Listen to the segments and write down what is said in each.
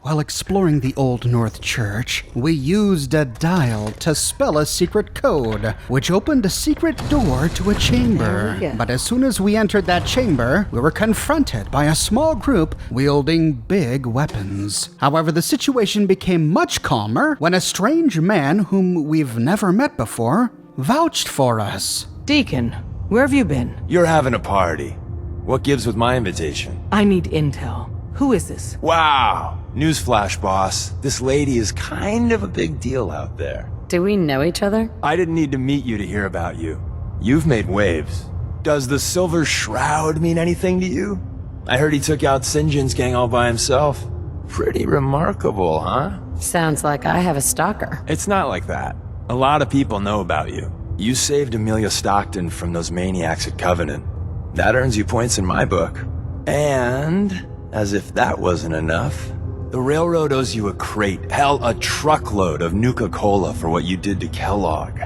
While exploring the Old North Church, we used a dial to spell a secret code, which opened a secret door to a chamber. But as soon as we entered that chamber, we were confronted by a small group wielding big weapons. However, the situation became much calmer when a strange man whom we've never met before vouched for us. Deacon, where have you been? You're having a party. What gives with my invitation? I need intel. Who is this? Wow. Newsflash, boss. This lady is kind of a big deal out there. Do we know each other? I didn't need to meet you to hear about you. You've made waves. Does the Silver Shroud mean anything to you? I heard he took out Sinjin's gang all by himself. Pretty remarkable, huh? Sounds like I have a stalker. It's not like that. A lot of people know about you. You saved Amelia Stockton from those maniacs at Covenant. That earns you points in my book. And, as if that wasn't enough, the railroad owes you a crate, hell, a truckload of Nuka-Cola for what you did to Kellogg.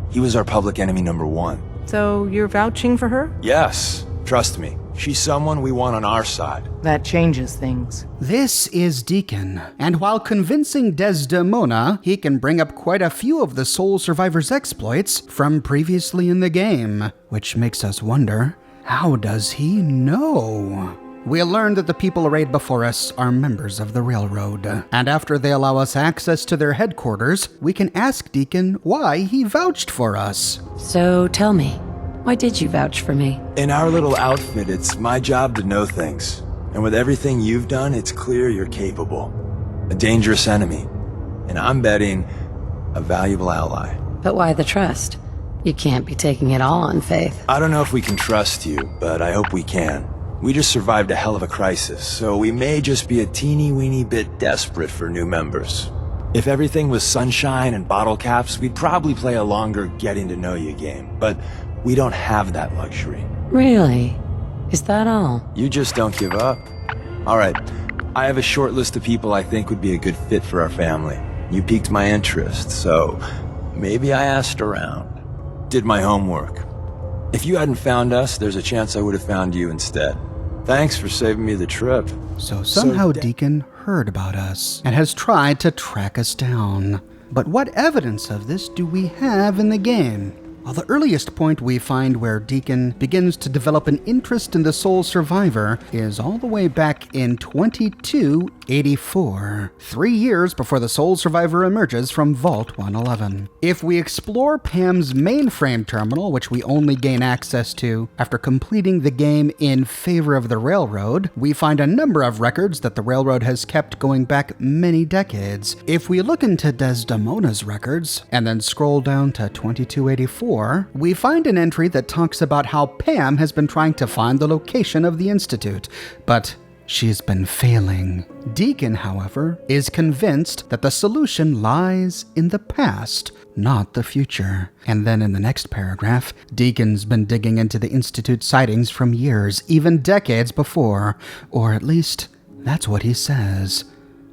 He was our public enemy #1. So you're vouching for her? Yes, trust me. She's someone we want on our side. That changes things. This is Deacon, and while convincing Desdemona, he can bring up quite a few of the Soul Survivor's exploits from previously in the game, which makes us wonder, how does he know? We'll learn that the people arrayed before us are members of the railroad, and after they allow us access to their headquarters, we can ask Deacon why he vouched for us. So tell me, why did you vouch for me? In our little outfit, it's my job to know things. And with everything you've done, it's clear you're capable. A dangerous enemy. And I'm betting a valuable ally. But why the trust? You can't be taking it all on faith. I don't know if we can trust you, but I hope we can. We just survived a hell of a crisis, so we may just be a teeny-weeny bit desperate for new members. If everything was sunshine and bottle caps, we'd probably play a longer getting-to-know-you game. But we don't have that luxury. Really? Is that all? You just don't give up. All right, I have a short list of people I think would be a good fit for our family. You piqued my interest, so maybe I asked around. Did my homework. If you hadn't found us, there's a chance I would have found you instead. Thanks for saving me the trip. So somehow Deacon heard about us and has tried to track us down. But what evidence of this do we have in the game? Well, the earliest point we find where Deacon begins to develop an interest in the Soul Survivor is all the way back in 2284, 3 years before the Soul Survivor emerges from Vault 111. If we explore Pam's mainframe terminal, which we only gain access to after completing the game in favor of the Railroad, we find a number of records that the Railroad has kept going back many decades. If we look into Desdemona's records and then scroll down to 2284, we find an entry that talks about how Pam has been trying to find the location of the Institute, but she's been failing. Deacon, however, is convinced that the solution lies in the past, not the future. And then in the next paragraph, Deacon's been digging into the Institute sightings from years, even decades before, or at least that's what he says.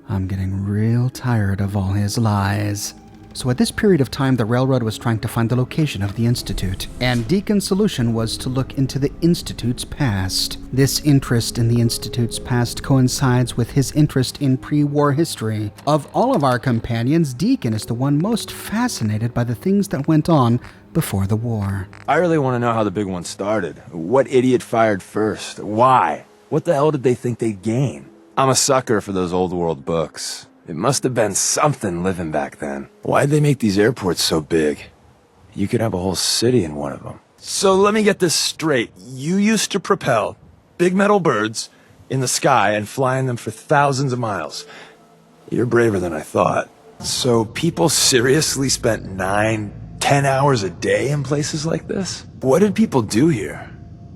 I'm getting real tired of all his lies. So at this period of time, the Railroad was trying to find the location of the Institute, and Deacon's solution was to look into the Institute's past. This interest in the Institute's past coincides with his interest in pre-war history. Of all of our companions, Deacon is the one most fascinated by the things that went on before the war. I really want to know how the big one started. What idiot fired first? Why? What the hell did they think they'd gain? I'm a sucker for those old world books. It must have been something living back then. Why'd they make these airports so big? You could have a whole city in one of them. So let me get this straight. You used to propel big metal birds in the sky and fly in them for thousands of miles. You're braver than I thought. So people seriously spent 9-10 hours a day in places like this? What did people do here?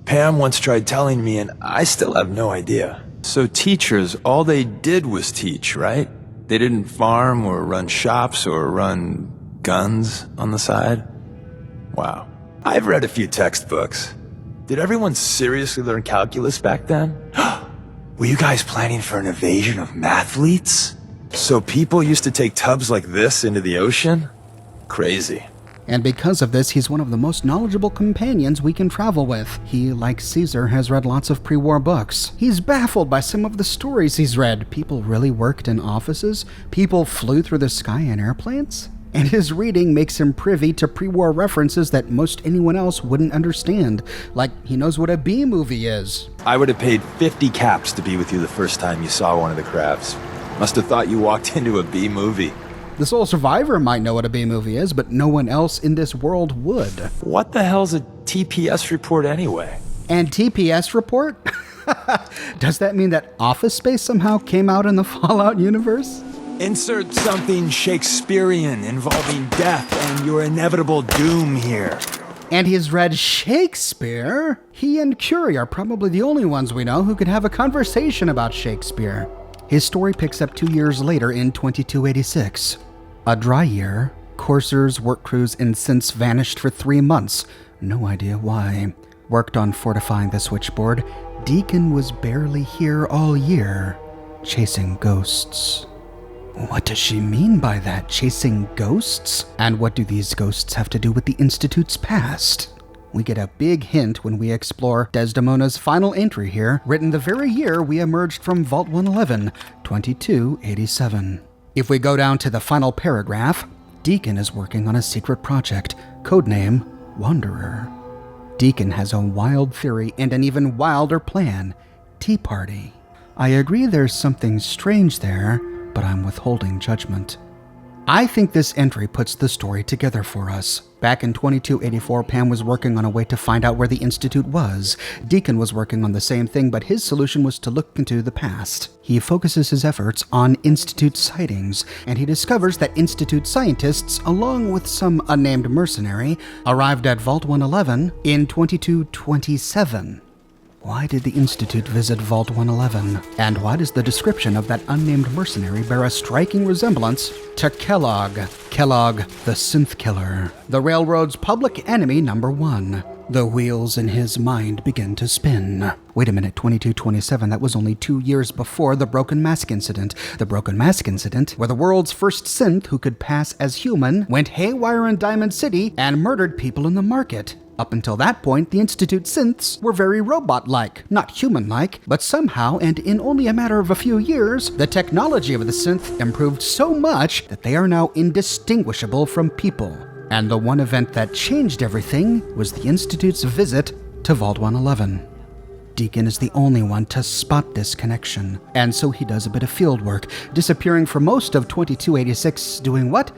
Pam once tried telling me, and I still have no idea. So teachers, all they did was teach, right? They didn't farm or run shops or run guns on the side? Wow. I've read a few textbooks. Did everyone seriously learn calculus back then? Were you guys planning for an invasion of mathletes? So people used to take tubs like this into the ocean? Crazy. And because of this, he's one of the most knowledgeable companions we can travel with. He, like Caesar, has read lots of pre-war books. He's baffled by some of the stories he's read. People really worked in offices? People flew through the sky in airplanes? And his reading makes him privy to pre-war references that most anyone else wouldn't understand. Like, he knows what a B-movie is. I would have paid 50 caps to be with you the first time you saw one of the crabs. Must have thought you walked into a B-movie. The sole survivor might know what a B-movie is, but no one else in this world would. What the hell's a TPS report anyway? And TPS report? Does that mean that Office Space somehow came out in the Fallout universe? Insert something Shakespearean involving death and your inevitable doom here. And he's read Shakespeare? He and Curie are probably the only ones we know who could have a conversation about Shakespeare. His story picks up 2 years later in 2286. A dry year, coursers, work crews, and synths vanished for 3 months. No idea why. Worked on fortifying the switchboard, Deacon was barely here all year, chasing ghosts. What does she mean by that, chasing ghosts? And what do these ghosts have to do with the Institute's past? We get a big hint when we explore Desdemona's final entry here, written the very year we emerged from Vault 111, 2287. If we go down to the final paragraph, Deacon is working on a secret project, codename Wanderer. Deacon has a wild theory and an even wilder plan, Tea Party. I agree there's something strange there, but I'm withholding judgment. I think this entry puts the story together for us. Back in 2284, Pam was working on a way to find out where the Institute was. Deacon was working on the same thing, but his solution was to look into the past. He focuses his efforts on Institute sightings, and he discovers that Institute scientists, along with some unnamed mercenary, arrived at Vault 111 in 2227. Why did the Institute visit Vault 111? And why does the description of that unnamed mercenary bear a striking resemblance to Kellogg the synth killer, the railroad's public enemy number 1? The wheels in his mind begin to spin. Wait a minute, 2227, that was only 2 years before the Broken Mask incident. The Broken Mask incident, where the world's first synth who could pass as human went haywire in Diamond City and murdered people in the market. Up until that point, the Institute synths were very robot-like, not human-like, but somehow, and in only a matter of a few years, the technology of the synth improved so much that they are now indistinguishable from people. And the one event that changed everything was the Institute's visit to Vault 111. Deacon is the only one to spot this connection, and so he does a bit of field work, disappearing for most of 2286, doing what?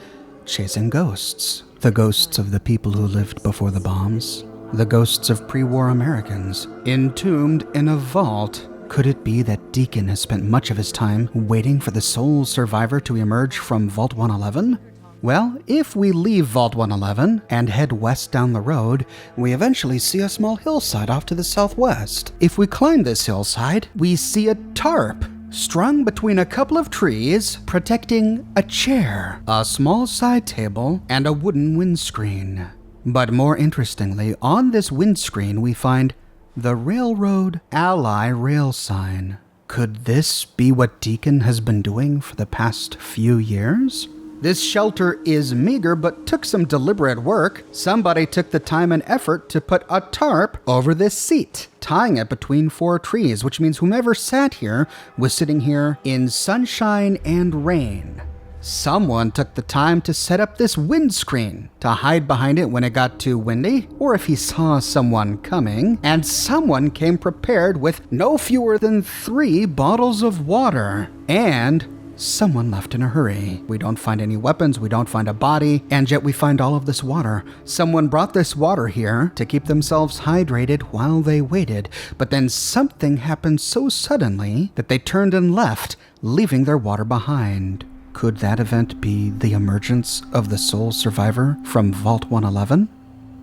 Chasing ghosts. The ghosts of the people who lived before the bombs. The ghosts of pre-war Americans, entombed in a vault. Could it be that Deacon has spent much of his time waiting for the sole survivor to emerge from Vault 111? Well, if we leave Vault 111 and head west down the road, we eventually see a small hillside off to the southwest. If we climb this hillside, we see a tarp strung between a couple of trees, protecting a chair, a small side table, and a wooden windscreen. But more interestingly, on this windscreen we find the Railroad Ally rail sign. Could this be what Deacon has been doing for the past few years? This shelter is meager, but took some deliberate work. Somebody took the time and effort to put a tarp over this seat, tying it between 4 trees, which means whomever sat here was sitting here in sunshine and rain. Someone took the time to set up this windscreen to hide behind it when it got too windy, or if he saw someone coming, and someone came prepared with no fewer than 3 bottles of water, and someone left in a hurry. We don't find any weapons, we don't find a body, and yet we find all of this water. Someone brought this water here to keep themselves hydrated while they waited, but then something happened so suddenly that they turned and left, leaving their water behind. Could that event be the emergence of the sole survivor from Vault 111?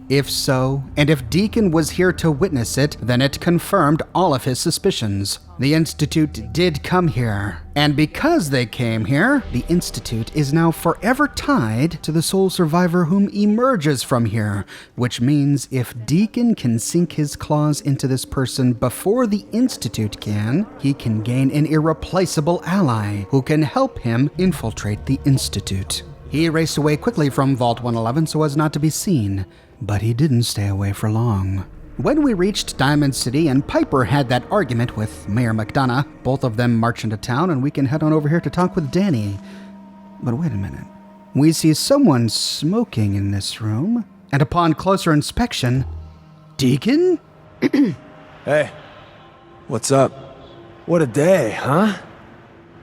If so, and if Deacon was here to witness it, then it confirmed all of his suspicions. The Institute did come here, and because they came here, the Institute is now forever tied to the sole survivor whom emerges from here, which means if Deacon can sink his claws into this person before the Institute can, he can gain an irreplaceable ally who can help him infiltrate the Institute. He raced away quickly from Vault 111 so as not to be seen, but he didn't stay away for long. When we reached Diamond City and Piper had that argument with Mayor McDonough, both of them march into town and we can head on over here to talk with Danny. But wait a minute. We see someone smoking in this room, and upon closer inspection, Deacon? Hey, what's up? What a day, huh?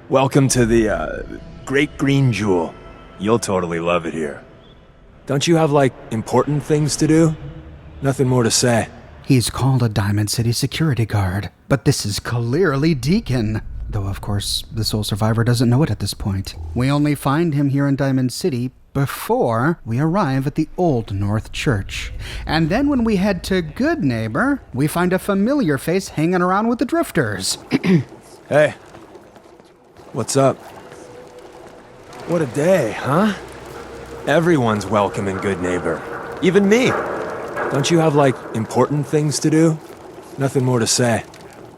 Welcome to the, Great Green Jewel. You'll totally love it here. Don't you have, important things to do? Nothing more to say. He's called a Diamond City security guard, but this is clearly Deacon. Though, of course, the sole survivor doesn't know it at this point. We only find him here in Diamond City before we arrive at the Old North Church. And then when we head to Good Neighbor, we find a familiar face hanging around with the Drifters. Hey, what's up? What a day, huh? Everyone's welcome in Good Neighbor. Even me. Don't you have, important things to do? Nothing more to say.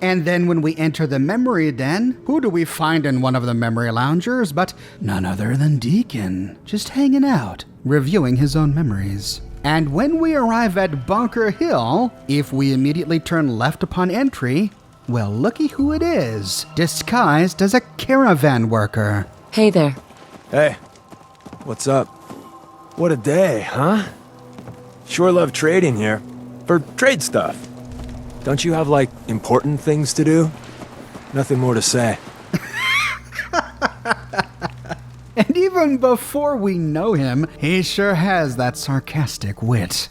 And then when we enter the memory den, who do we find in one of the memory loungers but none other than Deacon, just hanging out, reviewing his own memories. And when we arrive at Bunker Hill, if we immediately turn left upon entry, well, looky who it is, disguised as a caravan worker. Hey there. Hey, what's up? What a day, huh? Sure love trading here. For trade stuff. Don't you have, important things to do? Nothing more to say. And even before we know him, he sure has that sarcastic wit.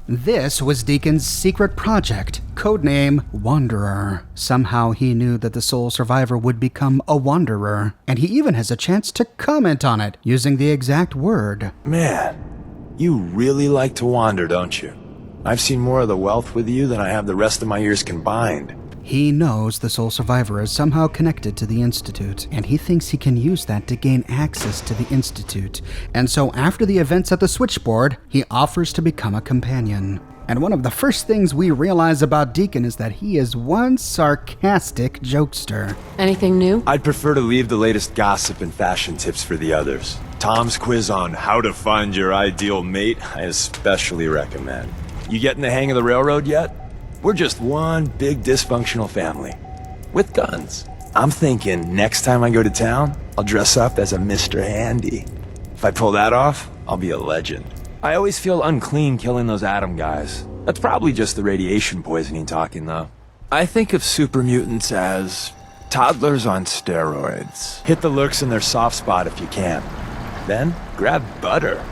This was Deacon's secret project, codename Wanderer. Somehow he knew that the sole survivor would become a wanderer, and he even has a chance to comment on it, using the exact word. Man, you really like to wander, don't you? I've seen more of the wealth with you than I have the rest of my years combined. He knows the sole survivor is somehow connected to the Institute, and he thinks he can use that to gain access to the Institute. And so after the events at the switchboard, he offers to become a companion. And one of the first things we realize about Deacon is that he is one sarcastic jokester. Anything new? I'd prefer to leave the latest gossip and fashion tips for the others. Tom's quiz on how to find your ideal mate, I especially recommend. You getting the hang of the railroad yet? We're just one big dysfunctional family. With guns. I'm thinking next time I go to town, I'll dress up as a Mr. Handy. If I pull that off, I'll be a legend. I always feel unclean killing those Atom guys. That's probably just the radiation poisoning talking, though. I think of super mutants as toddlers on steroids. Hit the lurks in their soft spot if you can. Then grab butter.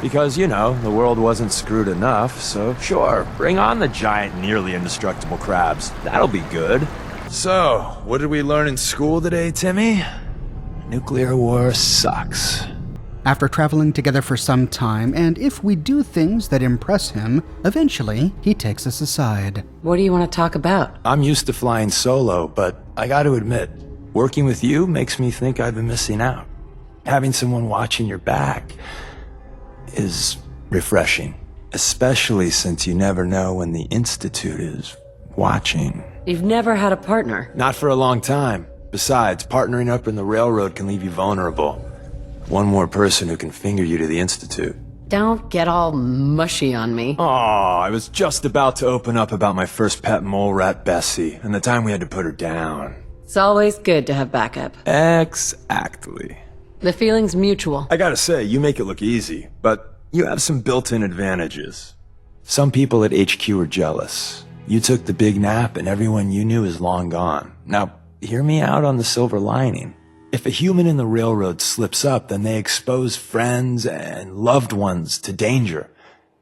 Because, the world wasn't screwed enough, so sure, bring on the giant, nearly indestructible crabs. That'll be good. So, what did we learn in school today, Timmy? Nuclear war sucks. After traveling together for some time, and if we do things that impress him, eventually he takes us aside. What do you want to talk about? I'm used to flying solo, but I gotta admit, working with you makes me think I've been missing out. Having someone watching your back is refreshing, especially since you never know when the Institute is watching. You've never had a partner. Not for a long time. Besides, partnering up in the railroad can leave you vulnerable. One more person who can finger you to the Institute. Don't get all mushy on me. Aw, I was just about to open up about my first pet mole rat, Bessie, and the time we had to put her down. It's always good to have backup. Exactly. The feeling's mutual. I gotta say, you make it look easy, but you have some built-in advantages. Some people at HQ are jealous. You took the big nap and everyone you knew is long gone. Now, hear me out on the silver lining. If a human in the railroad slips up, then they expose friends and loved ones to danger.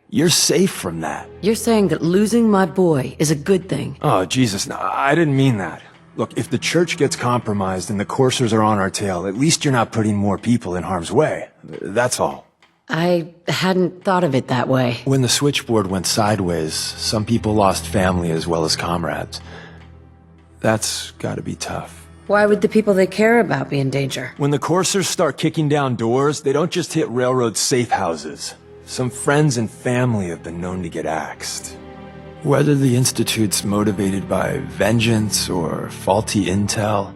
You're safe from that. You're saying that losing my boy is a good thing. Oh, Jesus, no, I didn't mean that. Look, if the church gets compromised and the coursers are on our tail, at least you're not putting more people in harm's way. That's all. I hadn't thought of it that way. When the switchboard went sideways, some people lost family as well as comrades. That's gotta be tough. Why would the people they care about be in danger? When the coursers start kicking down doors, they don't just hit railroad safe houses. Some friends and family have been known to get axed. Whether the Institute's motivated by vengeance or faulty intel,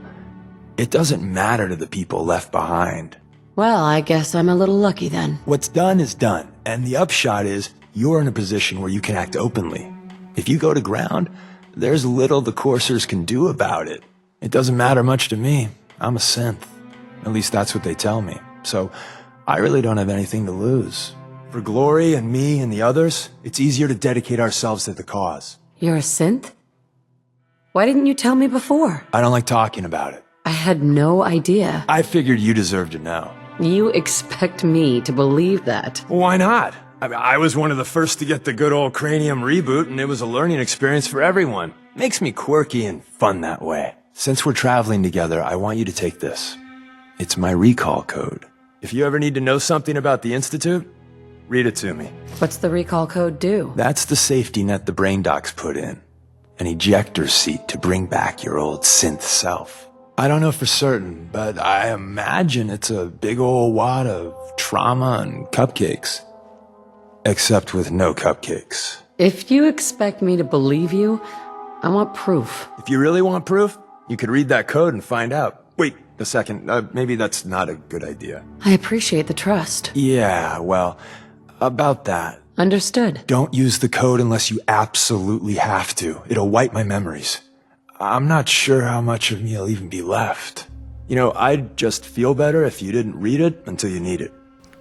it doesn't matter to the people left behind. Well, I guess I'm a little lucky then. What's done is done, and the upshot is you're in a position where you can act openly. If you go to ground, there's little the coursers can do about it. It doesn't matter much to me. I'm a synth. At least that's what they tell me. So I really don't have anything to lose. For Glory and me and the others, it's easier to dedicate ourselves to the cause. You're a synth? Why didn't you tell me before? I don't like talking about it. I had no idea. I figured you deserved to know. You expect me to believe that? Why not? I was one of the first to get the good old cranium reboot, and it was a learning experience for everyone. Makes me quirky and fun that way. Since we're traveling together, I want you to take this. It's my recall code. If you ever need to know something about the Institute, read it to me. What's the recall code do? That's the safety net the brain docs put in. An ejector seat to bring back your old synth self. I don't know for certain, but I imagine it's a big old wad of trauma and cupcakes. Except with no cupcakes. If you expect me to believe you, I want proof. If you really want proof, you could read that code and find out. Wait a second, maybe that's not a good idea. I appreciate the trust. Yeah, well, about that. Understood. Don't use the code unless you absolutely have to. It'll wipe my memories. I'm not sure how much of me will even be left. You know, I'd just feel better if you didn't read it until you need it.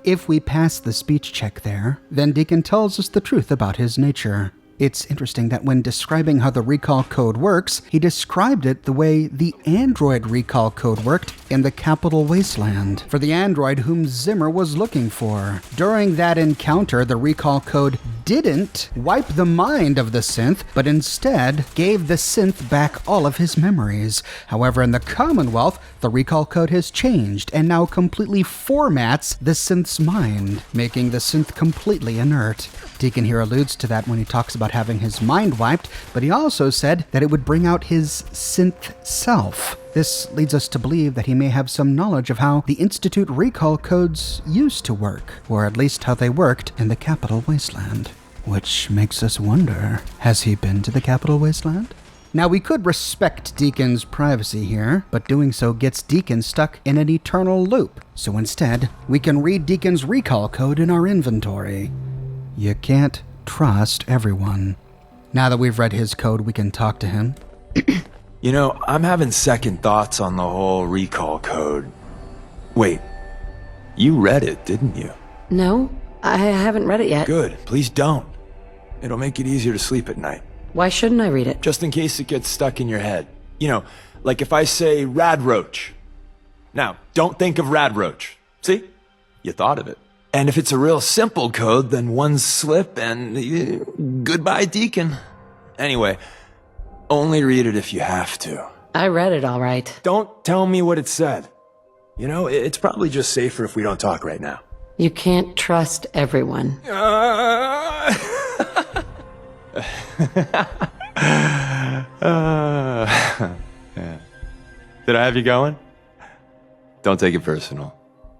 If we pass the speech check there, then Deacon tells us the truth about his nature. It's interesting that when describing how the recall code works, he described it the way the android recall code worked in the Capital Wasteland, for the android whom Zimmer was looking for. During that encounter, the recall code didn't wipe the mind of the synth, but instead gave the synth back all of his memories. However, in the Commonwealth, the recall code has changed and now completely formats the synth's mind, making the synth completely inert. Deacon here alludes to that when he talks about having his mind wiped, but he also said that it would bring out his synth self. This leads us to believe that he may have some knowledge of how the Institute recall codes used to work, or at least how they worked in the Capital Wasteland. Which makes us wonder, has he been to the Capital Wasteland? Now, we could respect Deacon's privacy here, but doing so gets Deacon stuck in an eternal loop. So instead, we can read Deacon's recall code in our inventory. You can't trust everyone. Now that we've read his code, we can talk to him. You know, I'm having second thoughts on the whole recall code. Wait, you read it, didn't you? No, I haven't read it yet. Good, please don't. It'll make it easier to sleep at night. Why shouldn't I read it? Just in case it gets stuck in your head. You know, like if I say Rad Roach. Now, don't think of Rad Roach. See? You thought of it. And if it's a real simple code, then one slip and goodbye, Deacon. Anyway, only read it if you have to. I read it all right. Don't tell me what it said. You know, it's probably just safer if we don't talk right now. You can't trust everyone. Yeah. Did I have you going? Don't take it personal.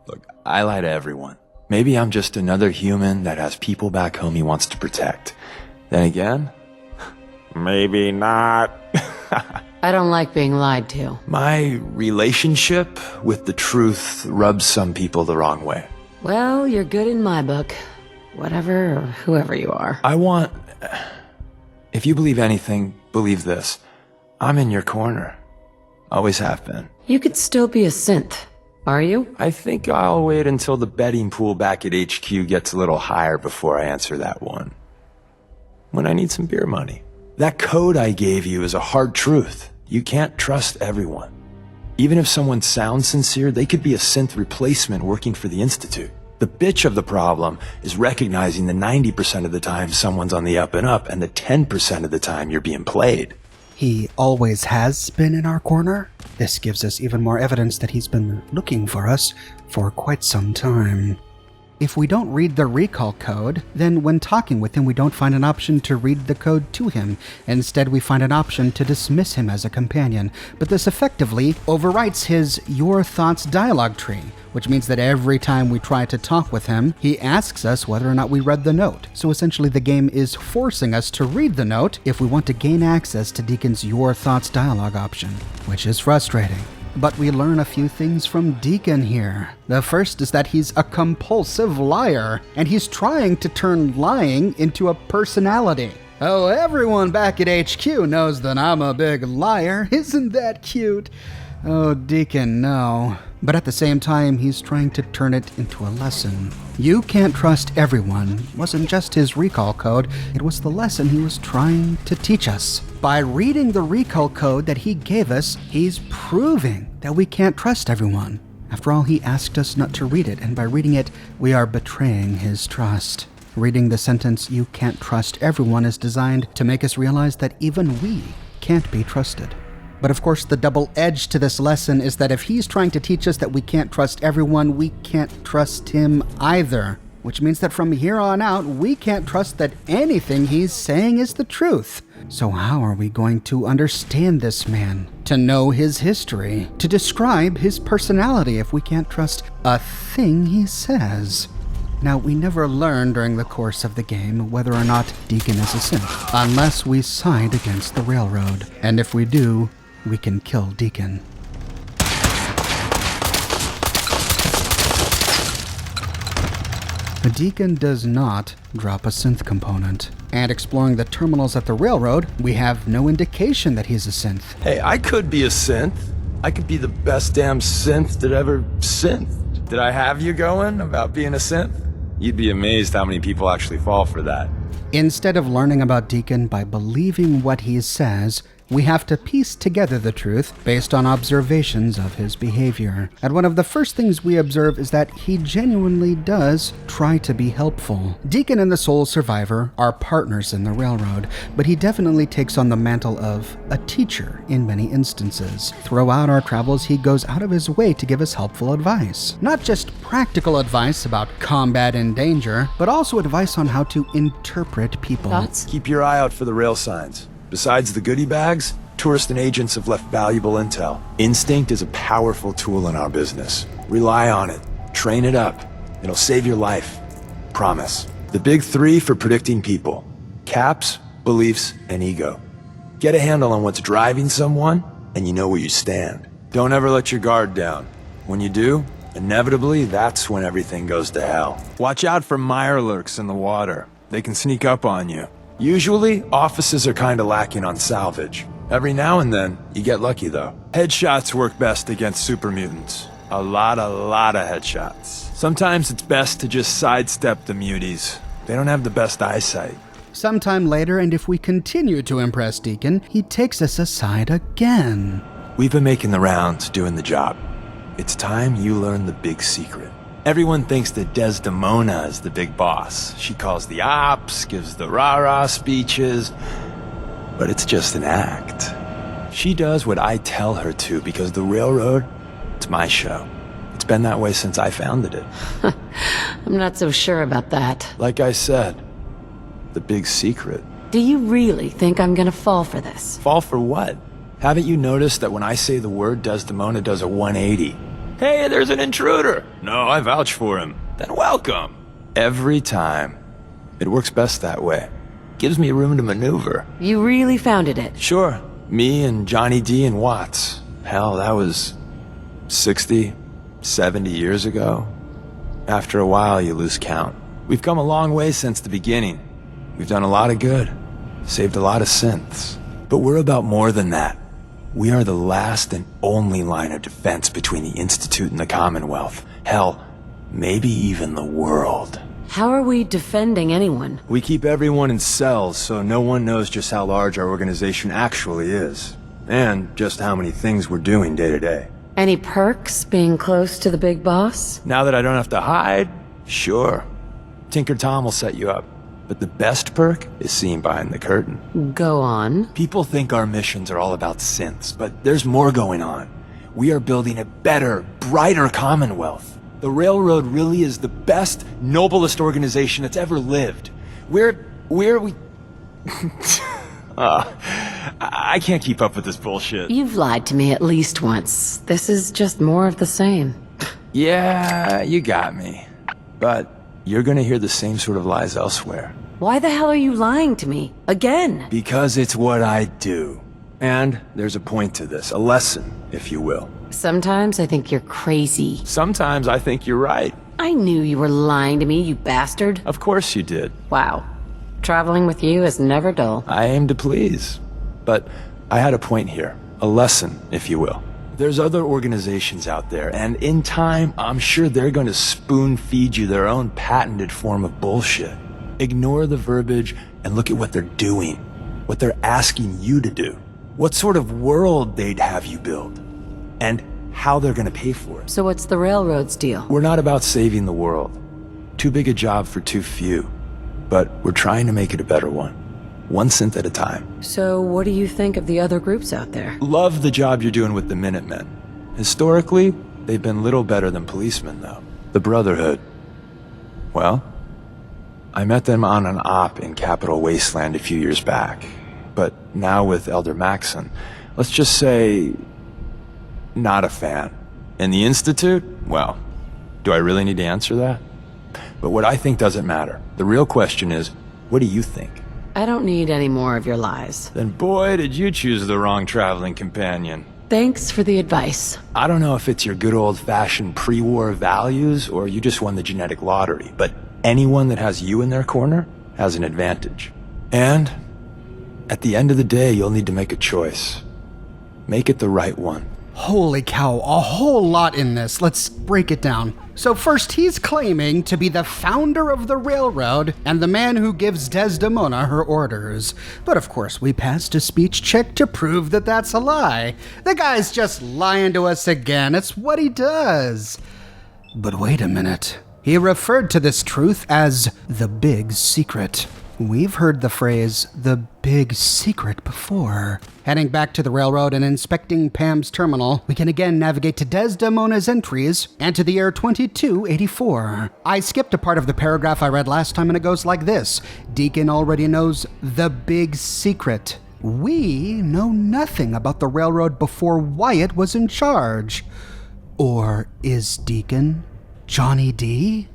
Look, I lie to everyone. Maybe I'm just another human that has people back home he wants to protect. Then again, maybe not. I don't like being lied to. My relationship with the truth rubs some people the wrong way. Well, you're good in my book. Whatever or whoever you are. If you believe anything, believe this. I'm in your corner. Always have been. You could still be a synth, are you? I think I'll wait until the betting pool back at HQ gets a little higher before I answer that one. When I need some beer money. That code I gave you is a hard truth. You can't trust everyone. Even if someone sounds sincere, they could be a synth replacement working for the Institute. The bitch of the problem is recognizing the 90% of the time someone's on the up and up and the 10% of the time you're being played. He always has been in our corner. This gives us even more evidence that he's been looking for us for quite some time. If we don't read the recall code, then when talking with him, we don't find an option to read the code to him. Instead, we find an option to dismiss him as a companion. But this effectively overwrites his Your Thoughts dialogue tree, which means that every time we try to talk with him, he asks us whether or not we read the note. So essentially, the game is forcing us to read the note if we want to gain access to Deacon's Your Thoughts dialogue option, which is frustrating. But we learn a few things from Deacon here. The first is that he's a compulsive liar, and he's trying to turn lying into a personality. Oh, everyone back at HQ knows that I'm a big liar. Isn't that cute? Oh, Deacon, no. But at the same time, he's trying to turn it into a lesson. You can't trust everyone wasn't just his recall code, it was the lesson he was trying to teach us. By reading the recall code that he gave us, he's proving that we can't trust everyone. After all, he asked us not to read it, and by reading it, we are betraying his trust. Reading the sentence, "You can't trust everyone," is designed to make us realize that even we can't be trusted. But of course, the double edge to this lesson is that if he's trying to teach us that we can't trust everyone, we can't trust him either. Which means that from here on out, we can't trust that anything he's saying is the truth. So how are we going to understand this man? To know his history? To describe his personality if we can't trust a thing he says? Now, we never learn during the course of the game whether or not Deacon is a synth, unless we side against the Railroad. And if we do, we can kill Deacon. The Deacon does not drop a synth component. And exploring the terminals at the Railroad, we have no indication that he's a synth. Hey, I could be a synth. I could be the best damn synth that ever synthed. Did I have you going about being a synth? You'd be amazed how many people actually fall for that. Instead of learning about Deacon by believing what he says, we have to piece together the truth based on observations of his behavior. And one of the first things we observe is that he genuinely does try to be helpful. Deacon and the Soul Survivor are partners in the Railroad, but he definitely takes on the mantle of a teacher in many instances. Throughout our travels, he goes out of his way to give us helpful advice. Not just practical advice about combat and danger, but also advice on how to interpret people. Thoughts? Keep your eye out for the rail signs. Besides the goodie bags, tourists and agents have left valuable intel. Instinct is a powerful tool in our business. Rely on it. Train it up. It'll save your life. Promise. The big three for predicting people: caps, beliefs, and ego. Get a handle on what's driving someone, and you know where you stand. Don't ever let your guard down. When you do, inevitably, that's when everything goes to hell. Watch out for mirelurks in the water. They can sneak up on you. Usually, offices are kinda lacking on salvage. Every now and then, you get lucky though. Headshots work best against super mutants. A lot of headshots. Sometimes it's best to just sidestep the muties. They don't have the best eyesight. Sometime later, and if we continue to impress Deacon, he takes us aside again. We've been making the rounds, doing the job. It's time you learn the big secret. Everyone thinks that Desdemona is the big boss. She calls the ops, gives the rah-rah speeches, but it's just an act. She does what I tell her to because the Railroad, it's my show. It's been that way since I founded it. I'm not so sure about that. Like I said, the big secret. Do you really think I'm gonna fall for this? Fall for what? Haven't you noticed that when I say the word, Desdemona does a 180? Hey, there's an intruder! No, I vouch for him. Then welcome! Every time. It works best that way. Gives me room to maneuver. You really founded it? Sure. Me and Johnny D and Watts. Hell, that was 60, 70 years ago. After a while, you lose count. We've come a long way since the beginning. We've done a lot of good. Saved a lot of synths. But we're about more than that. We are the last and only line of defense between the Institute and the Commonwealth. Hell, maybe even the world. How are we defending anyone? We keep everyone in cells so no one knows just how large our organization actually is. And just how many things we're doing day to day. Any perks being close to the big boss? Now that I don't have to hide, sure. Tinker Tom will set you up. But the best perk is seeing behind the curtain. Go on. People think our missions are all about synths, but there's more going on. We are building a better, brighter Commonwealth. The Railroad really is the best, noblest organization that's ever lived. I can't keep up with this bullshit. You've lied to me at least once. This is just more of the same. Yeah, you got me. But you're gonna hear the same sort of lies elsewhere. Why the hell are you lying to me? Again? Because it's what I do. And there's a point to this, a lesson, if you will. Sometimes I think you're crazy. Sometimes I think you're right. I knew you were lying to me, you bastard. Of course you did. Wow. Traveling with you is never dull. I aim to please. But I had a point here. A lesson, if you will. There's other organizations out there, and in time, I'm sure they're going to spoon-feed you their own patented form of bullshit. Ignore the verbiage and look at what they're doing. What they're asking you to do. What sort of world they'd have you build. And how they're going to pay for it. So what's the railroad's deal? We're not about saving the world. Too big a job for too few. But we're trying to make it a better one. 1 cent at a time. So what do you think of the other groups out there? Love the job you're doing with the Minutemen. Historically, they've been little better than policemen, though. The Brotherhood. Well, I met them on an op in Capital Wasteland a few years back. But now with Elder Maxon, let's just say, not a fan. And the Institute? Well, do I really need to answer that? But what I think doesn't matter. The real question is, what do you think? I don't need any more of your lies. Then boy, did you choose the wrong traveling companion. Thanks for the advice. I don't know if it's your good old-fashioned pre-war values or you just won the genetic lottery, but anyone that has you in their corner has an advantage. And at the end of the day, you'll need to make a choice. Make it the right one. Holy cow, a whole lot in this. Let's break it down. So first, he's claiming to be the founder of the railroad and the man who gives Desdemona her orders. But of course, we passed a speech check to prove that that's a lie. The guy's just lying to us again. It's what he does. But wait a minute. He referred to this truth as the big secret. We've heard the phrase, the big secret, before. Heading back to the railroad and inspecting Pam's terminal, we can again navigate to Desdemona's entries and to the year 2284. I skipped a part of the paragraph I read last time and it goes like this. Deacon already knows the big secret. We know nothing about the railroad before Wyatt was in charge. Or is Deacon Johnny D?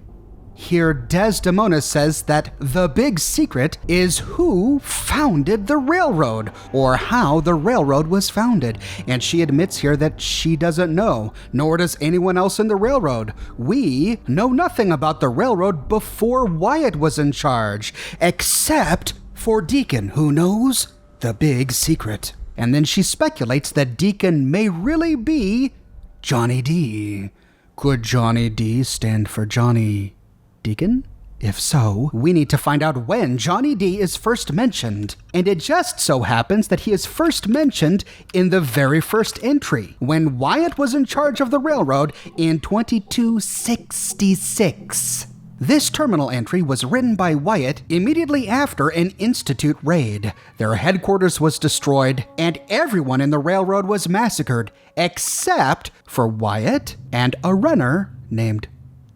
Here, Desdemona says that the big secret is who founded the railroad, or how the railroad was founded. And she admits here that she doesn't know, nor does anyone else in the railroad. We know nothing about the railroad before Wyatt was in charge, except for Deacon, who knows the big secret. And then she speculates that Deacon may really be Johnny D. Could Johnny D stand for Johnny Deacon? If so, we need to find out when Johnny D is first mentioned. And it just so happens that he is first mentioned in the very first entry, when Wyatt was in charge of the railroad in 2266. This terminal entry was written by Wyatt immediately after an Institute raid. Their headquarters was destroyed, and everyone in the railroad was massacred, except for Wyatt and a runner named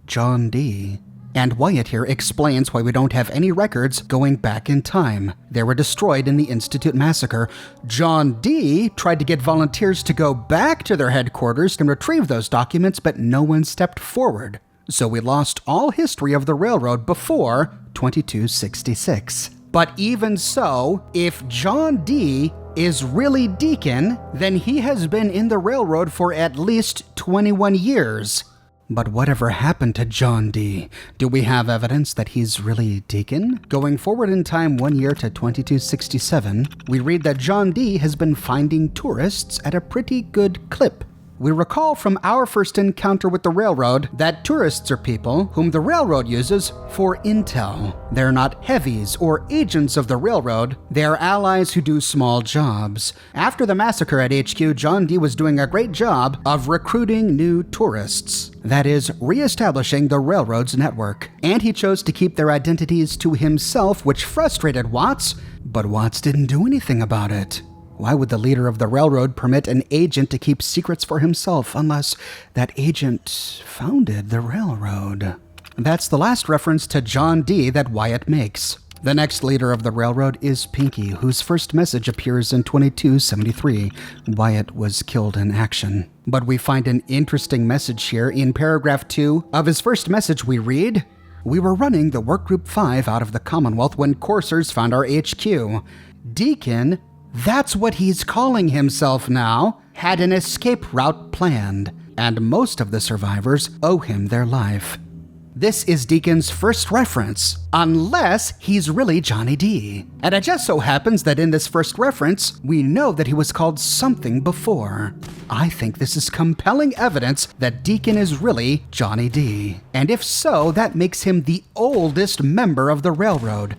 John D. And Wyatt here explains why we don't have any records going back in time. They were destroyed in the Institute massacre. John D. tried to get volunteers to go back to their headquarters and retrieve those documents, but no one stepped forward. So we lost all history of the railroad before 2266. But even so, if John D. is really Deacon, then he has been in the railroad for at least 21 years. But whatever happened to John D? Do we have evidence that he's really Deacon? Going forward in time 1 year to 2267, we read that John D has been finding tourists at a pretty good clip. We recall from our first encounter with the railroad that tourists are people whom the railroad uses for intel. They're not heavies or agents of the railroad, they're allies who do small jobs. After the massacre at HQ, John D was doing a great job of recruiting new tourists. That is, re-establishing the railroad's network. And he chose to keep their identities to himself, which frustrated Watts, but Watts didn't do anything about it. Why would the leader of the railroad permit an agent to keep secrets for himself unless that agent founded the railroad? That's the last reference to John D that Wyatt makes. The next leader of the railroad is Pinky, whose first message appears in 2273. Wyatt was killed in action. But we find an interesting message here. In paragraph 2 of his first message we read, "We were running the Workgroup 5 out of the Commonwealth when coursers found our HQ. Deacon, That's what he's calling himself now. Had an escape route planned, and most of the survivors owe him their life. This is Deacon's first reference, unless he's really Johnny D. And it just so happens that in this first reference, we know that he was called something before. I think this is compelling evidence that Deacon is really Johnny D. And if so, that makes him the oldest member of the railroad.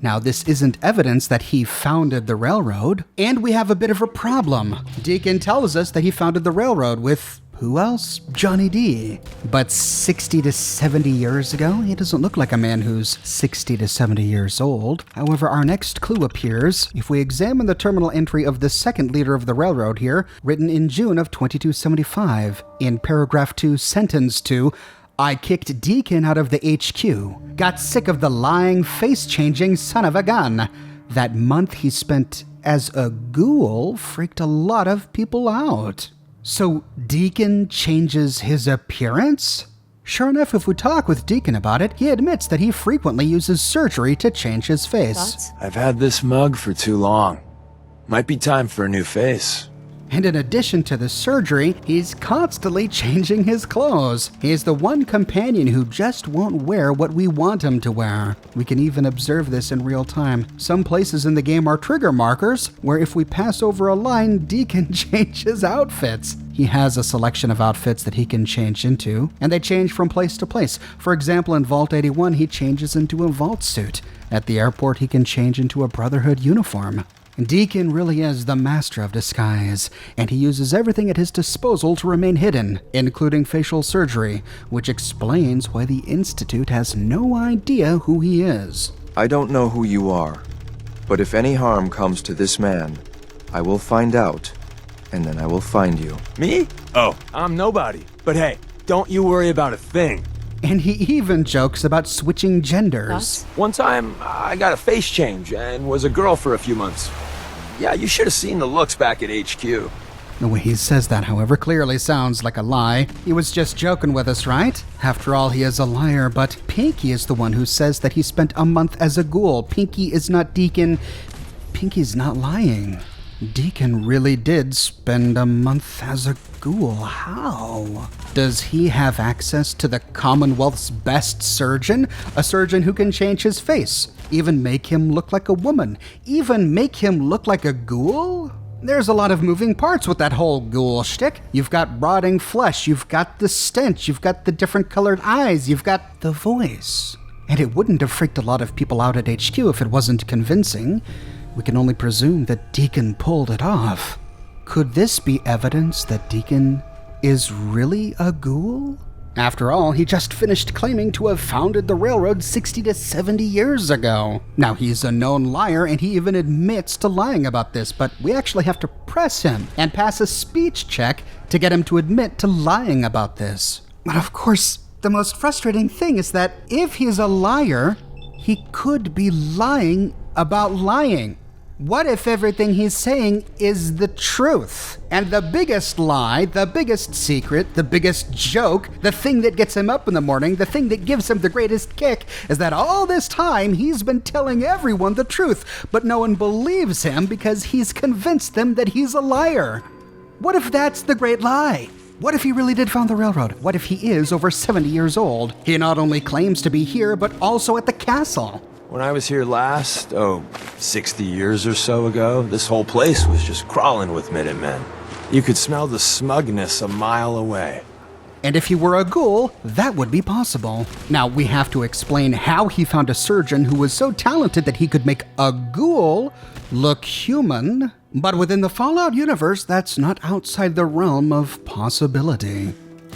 Now, this isn't evidence that he founded the railroad, and we have a bit of a problem. Deacon tells us that he founded the railroad with who else? Johnny D. But 60 to 70 years ago, he doesn't look like a man who's 60 to 70 years old. However, our next clue appears if we examine the terminal entry of the second leader of the railroad here, written in June of 2275. In paragraph 2, sentence 2, I kicked Deacon out of the HQ. Got sick of the lying, face-changing son of a gun. That month he spent as a ghoul freaked a lot of people out. So Deacon changes his appearance? Sure enough, if we talk with Deacon about it, he admits that he frequently uses surgery to change his face. Thoughts? I've had this mug for too long. Might be time for a new face. And in addition to the surgery, he's constantly changing his clothes. He's the one companion who just won't wear what we want him to wear. We can even observe this in real time. Some places in the game are trigger markers, where if we pass over a line, Deacon changes outfits. He has a selection of outfits that he can change into, and they change from place to place. For example, in Vault 81, he changes into a vault suit. At the airport, he can change into a Brotherhood uniform. Deacon really is the master of disguise, and he uses everything at his disposal to remain hidden, including facial surgery, which explains why the Institute has no idea who he is. I don't know who you are, but if any harm comes to this man, I will find out, and then I will find you. Me? Oh, I'm nobody. But hey, don't you worry about a thing. And he even jokes about switching genders. Thoughts? One time, I got a face change and was a girl for a few months. Yeah, you should have seen the looks back at HQ. The way he says that, however, clearly sounds like a lie. He was just joking with us, right? After all, he is a liar, but Pinky is the one who says that he spent a month as a ghoul. Pinky is not Deacon. Pinky's not lying. Deacon really did spend a month as a ghoul. How? Does he have access to the Commonwealth's best surgeon? A surgeon who can change his face, even make him look like a woman, even make him look like a ghoul? There's a lot of moving parts with that whole ghoul shtick. You've got rotting flesh, you've got the stench, you've got the different colored eyes, you've got the voice. And it wouldn't have freaked a lot of people out at HQ if it wasn't convincing. We can only presume that Deacon pulled it off. Could this be evidence that Deacon is really a ghoul? After all, he just finished claiming to have founded the railroad 60 to 70 years ago. Now, he's a known liar, and he even admits to lying about this, but we actually have to press him and pass a speech check to get him to admit to lying about this. But of course, the most frustrating thing is that if he's a liar, he could be lying about lying. What if everything he's saying is the truth? And the biggest lie, the biggest secret, the biggest joke, the thing that gets him up in the morning, the thing that gives him the greatest kick, is that all this time he's been telling everyone the truth, but no one believes him because he's convinced them that he's a liar. What if that's the great lie? What if he really did found the railroad? What if he is over 70 years old? He not only claims to be here, but also at the castle. When I was here last, 60 years or so ago, this whole place was just crawling with Minutemen. You could smell the smugness a mile away. And if he were a ghoul, that would be possible. Now, we have to explain how he found a surgeon who was so talented that he could make a ghoul look human. But within the Fallout universe, that's not outside the realm of possibility.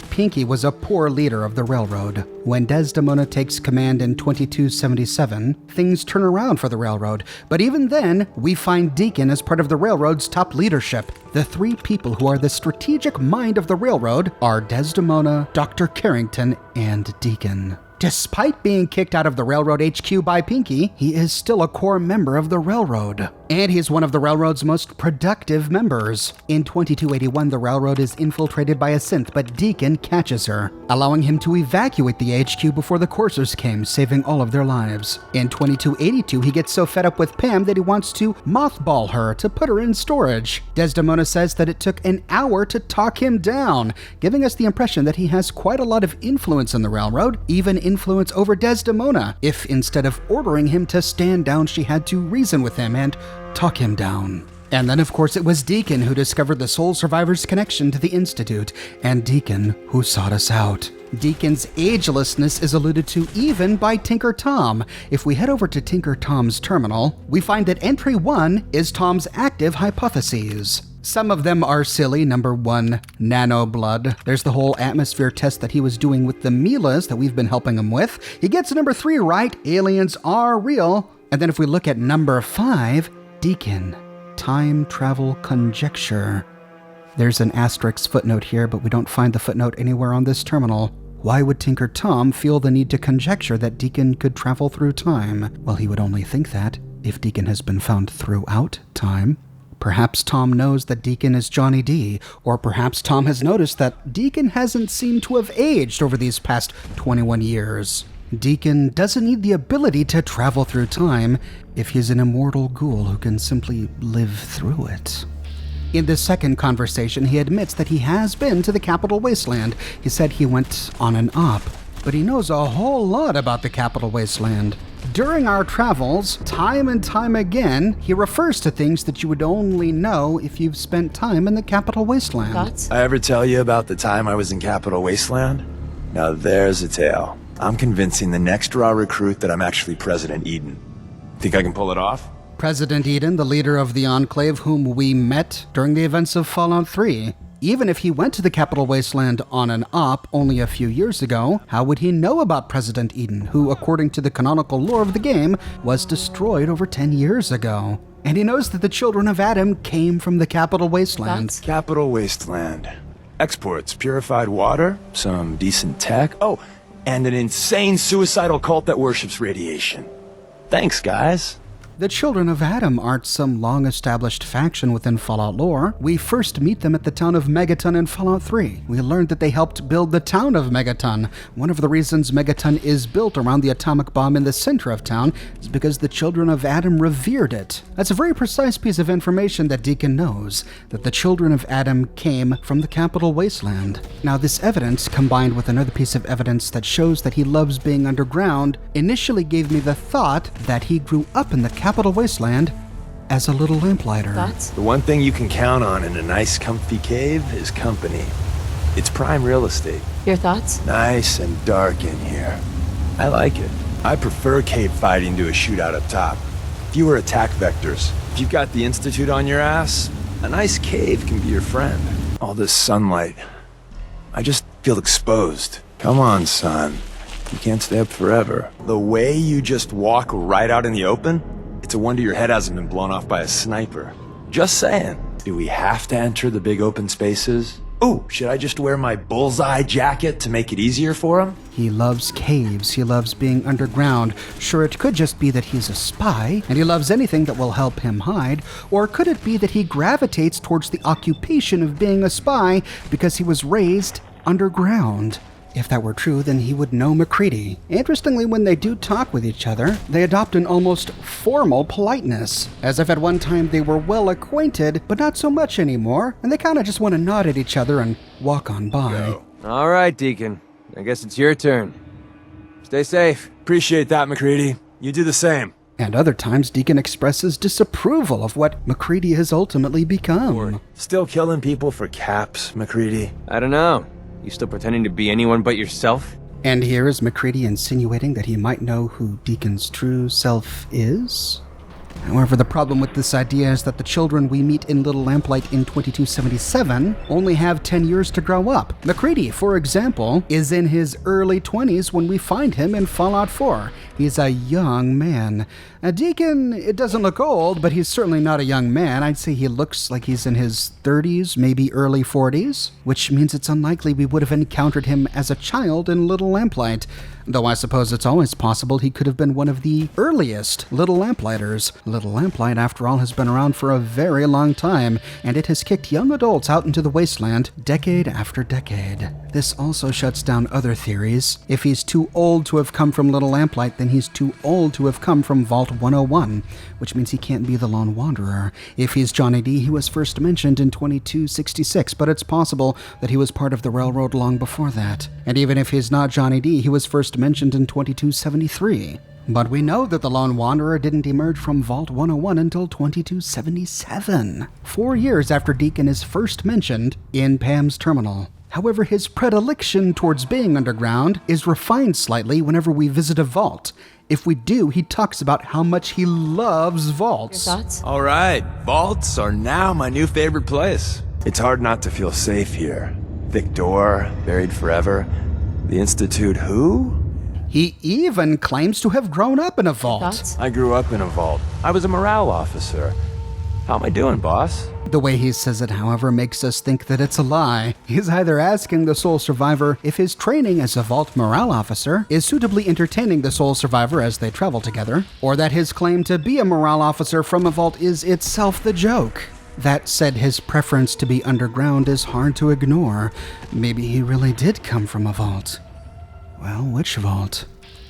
Pinky was a poor leader of the railroad. When Desdemona takes command in 2277, things turn around for the railroad. But even then, we find Deacon as part of the railroad's top leadership. The three people who are the strategic mind of the railroad are Desdemona, Dr. Carrington, and Deacon. Despite being kicked out of the Railroad HQ by Pinky, he is still a core member of the Railroad. And he's one of the Railroad's most productive members. In 2281, the Railroad is infiltrated by a synth, but Deacon catches her, allowing him to evacuate the HQ before the coursers came, saving all of their lives. In 2282, he gets so fed up with Pam that he wants to mothball her to put her in storage. Desdemona says that it took an hour to talk him down, giving us the impression that he has quite a lot of influence in the Railroad, even influence over Desdemona, if instead of ordering him to stand down, she had to reason with him and talk him down. And then, of course, it was Deacon who discovered the Soul Survivor's connection to the Institute, and Deacon who sought us out. Deacon's agelessness is alluded to even by Tinker Tom. If we head over to Tinker Tom's terminal, we find that entry 1 is Tom's active hypotheses. Some of them are silly. Number 1, nano blood. There's the whole atmosphere test that he was doing with the Milas that we've been helping him with. He gets number 3 right. Aliens are real. And then if we look at number 5, Deacon, time travel conjecture. There's an asterisk footnote here, but we don't find the footnote anywhere on this terminal. Why would Tinker Tom feel the need to conjecture that Deacon could travel through time? Well, he would only think that if Deacon has been found throughout time. Perhaps Tom knows that Deacon is Johnny D, or perhaps Tom has noticed that Deacon hasn't seemed to have aged over these past 21 years. Deacon doesn't need the ability to travel through time if he's an immortal ghoul who can simply live through it. In the second conversation, he admits that he has been to the Capital Wasteland. He said he went on an op, but he knows a whole lot about the Capital Wasteland. During our travels, time and time again, he refers to things that you would only know if you've spent time in the Capital Wasteland. Thoughts? I ever tell you about the time I was in Capital Wasteland? Now there's a tale. I'm convincing the next raw recruit that I'm actually President Eden. Think I can pull it off? President Eden, the leader of the Enclave whom we met during the events of Fallout 3. Even if he went to the Capital Wasteland on an op only a few years ago, how would he know about President Eden, who, according to the canonical lore of the game, was destroyed over 10 years ago? And he knows that the children of Adam came from the Capital Wasteland. Thoughts? Capital Wasteland. Exports, purified water, some decent tech. Oh, and an insane suicidal cult that worships radiation. Thanks, guys. The children of Adam aren't some long-established faction within Fallout lore. We first meet them at the town of Megaton in Fallout 3. We learned that they helped build the town of Megaton. One of the reasons Megaton is built around the atomic bomb in the center of town is because the children of Adam revered it. That's a very precise piece of information that Deacon knows, that the children of Adam came from the Capital Wasteland. Now, this evidence, combined with another piece of evidence that shows that he loves being underground, initially gave me the thought that he grew up in the Capital Wasteland as a little lamplighter. Thoughts? The one thing you can count on in a nice, comfy cave is company. It's prime real estate. Your thoughts? Nice and dark in here. I like it. I prefer cave fighting to a shootout up top. Fewer attack vectors. If you've got the Institute on your ass, a nice cave can be your friend. All this sunlight. I just feel exposed. Come on, son. You can't stay up forever. The way you just walk right out in the open, it's a wonder your head hasn't been blown off by a sniper. Just saying. Do we have to enter the big open spaces? Ooh, should I just wear my bullseye jacket to make it easier for him? He loves caves, he loves being underground. Sure, it could just be that he's a spy, and he loves anything that will help him hide, or could it be that he gravitates towards the occupation of being a spy because he was raised underground? If that were true, then he would know MacCready. Interestingly, when they do talk with each other, they adopt an almost formal politeness, as if at one time they were well acquainted, but not so much anymore, and they kind of just want to nod at each other and walk on by. All right, Deacon. I guess it's your turn. Stay safe. Appreciate that, MacCready. You do the same. And other times, Deacon expresses disapproval of what MacCready has ultimately become. Still killing people for caps, MacCready? I don't know. You still pretending to be anyone but yourself? And here is MacCready insinuating that he might know who Deacon's true self is? However, the problem with this idea is that the children we meet in Little Lamplight in 2277 only have 10 years to grow up. MacCready, for example, is in his early 20s when we find him in Fallout 4. He's a young man. Deacon, it doesn't look old, but he's certainly not a young man. I'd say he looks like he's in his 30s, maybe early 40s, which means it's unlikely we would have encountered him as a child in Little Lamplight. Though I suppose it's always possible he could have been one of the earliest Little Lamplighters. Little Lamplight, after all, has been around for a very long time, and it has kicked young adults out into the wasteland decade after decade. This also shuts down other theories. If he's too old to have come from Little Lamplight, then he's too old to have come from Vault 101, which means he can't be the Lone Wanderer. If he's Johnny D, he was first mentioned in 2266, but it's possible that he was part of the Railroad long before that. And even if he's not Johnny D, he was first mentioned in 2273. But we know that the Lone Wanderer didn't emerge from Vault 101 until 2277, 4 years after Deacon is first mentioned in Pam's terminal. However, his predilection towards being underground is refined slightly whenever we visit a vault. If we do, he talks about how much he loves vaults. Your thoughts? All right, vaults are now my new favorite place. It's hard not to feel safe here. Thick door, buried forever. The Institute who? He even claims to have grown up in a vault. Thoughts? I grew up in a vault. I was a morale officer. How am I doing, boss? The way he says it, however, makes us think that it's a lie. He's either asking the Soul Survivor if his training as a vault morale officer is suitably entertaining the Soul Survivor as they travel together, or that his claim to be a morale officer from a vault is itself the joke. That said, his preference to be underground is hard to ignore. Maybe he really did come from a vault. Well, which vault?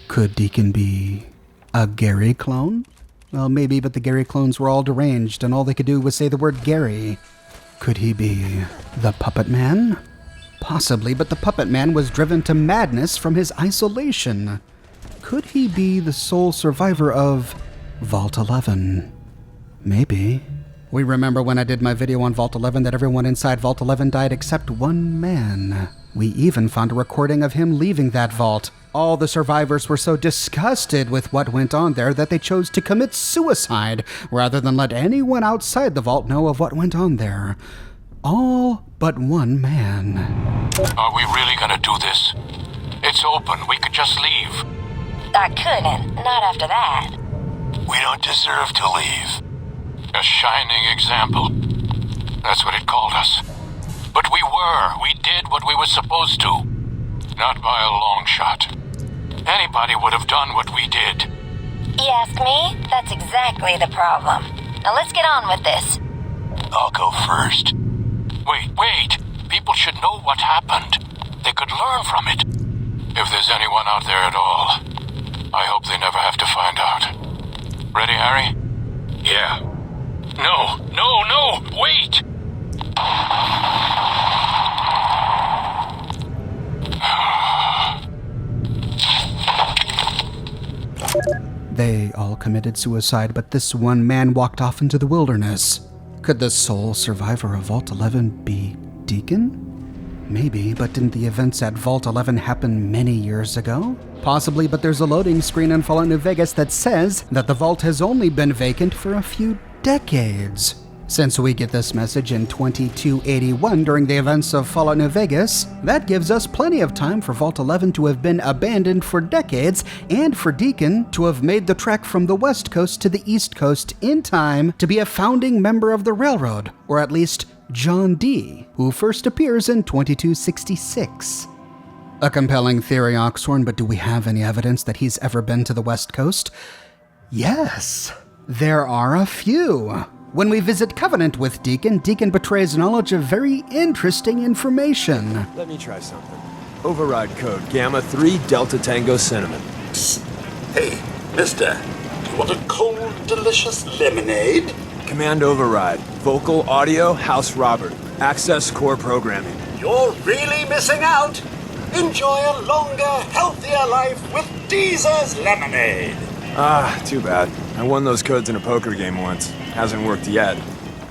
Could Deacon be a Gary clone? Well, maybe, but the Gary clones were all deranged, and all they could do was say the word Gary. Could he be the Puppet Man? Possibly, but the Puppet Man was driven to madness from his isolation. Could he be the sole survivor of Vault 11? Maybe. We remember when I did my video on Vault 11 that everyone inside Vault 11 died except one man. We even found a recording of him leaving that vault. All the survivors were so disgusted with what went on there that they chose to commit suicide rather than let anyone outside the vault know of what went on there. All but one man. Are we really gonna do this? It's open. We could just leave. I couldn't. Not after that. We don't deserve to leave. A shining example. That's what it called us. But we were. We did what we were supposed to. Not by a long shot. Anybody would have done what we did. You ask me? That's exactly the problem. Now let's get on with this. I'll go first. Wait. People should know what happened. They could learn from it. If there's anyone out there at all, I hope they never have to find out. Ready, Harry? Yeah. No, wait! They all committed suicide, but this one man walked off into the wilderness. Could the sole survivor of Vault 11 be Deacon? Maybe, but didn't the events at Vault 11 happen many years ago? Possibly, but there's a loading screen in Fallout New Vegas that says that the vault has only been vacant for a few decades. Since we get this message in 2281 during the events of Fallout New Vegas, that gives us plenty of time for Vault 11 to have been abandoned for decades and for Deacon to have made the trek from the West Coast to the East Coast in time to be a founding member of the Railroad, or at least John D., who first appears in 2266. A compelling theory, Oxhorn, but do we have any evidence that he's ever been to the West Coast? Yes, there are a few. When we visit Covenant with Deacon, Deacon betrays knowledge of very interesting information. Let me try something. Override code Gamma 3 Delta Tango Cinnamon. Hey, mister, you want a cold, delicious lemonade? Command override. Vocal, audio, House Robert. Access core programming. You're really missing out. Enjoy a longer, healthier life with Deezer's lemonade. Ah, too bad. I won those codes in a poker game once. Hasn't worked yet.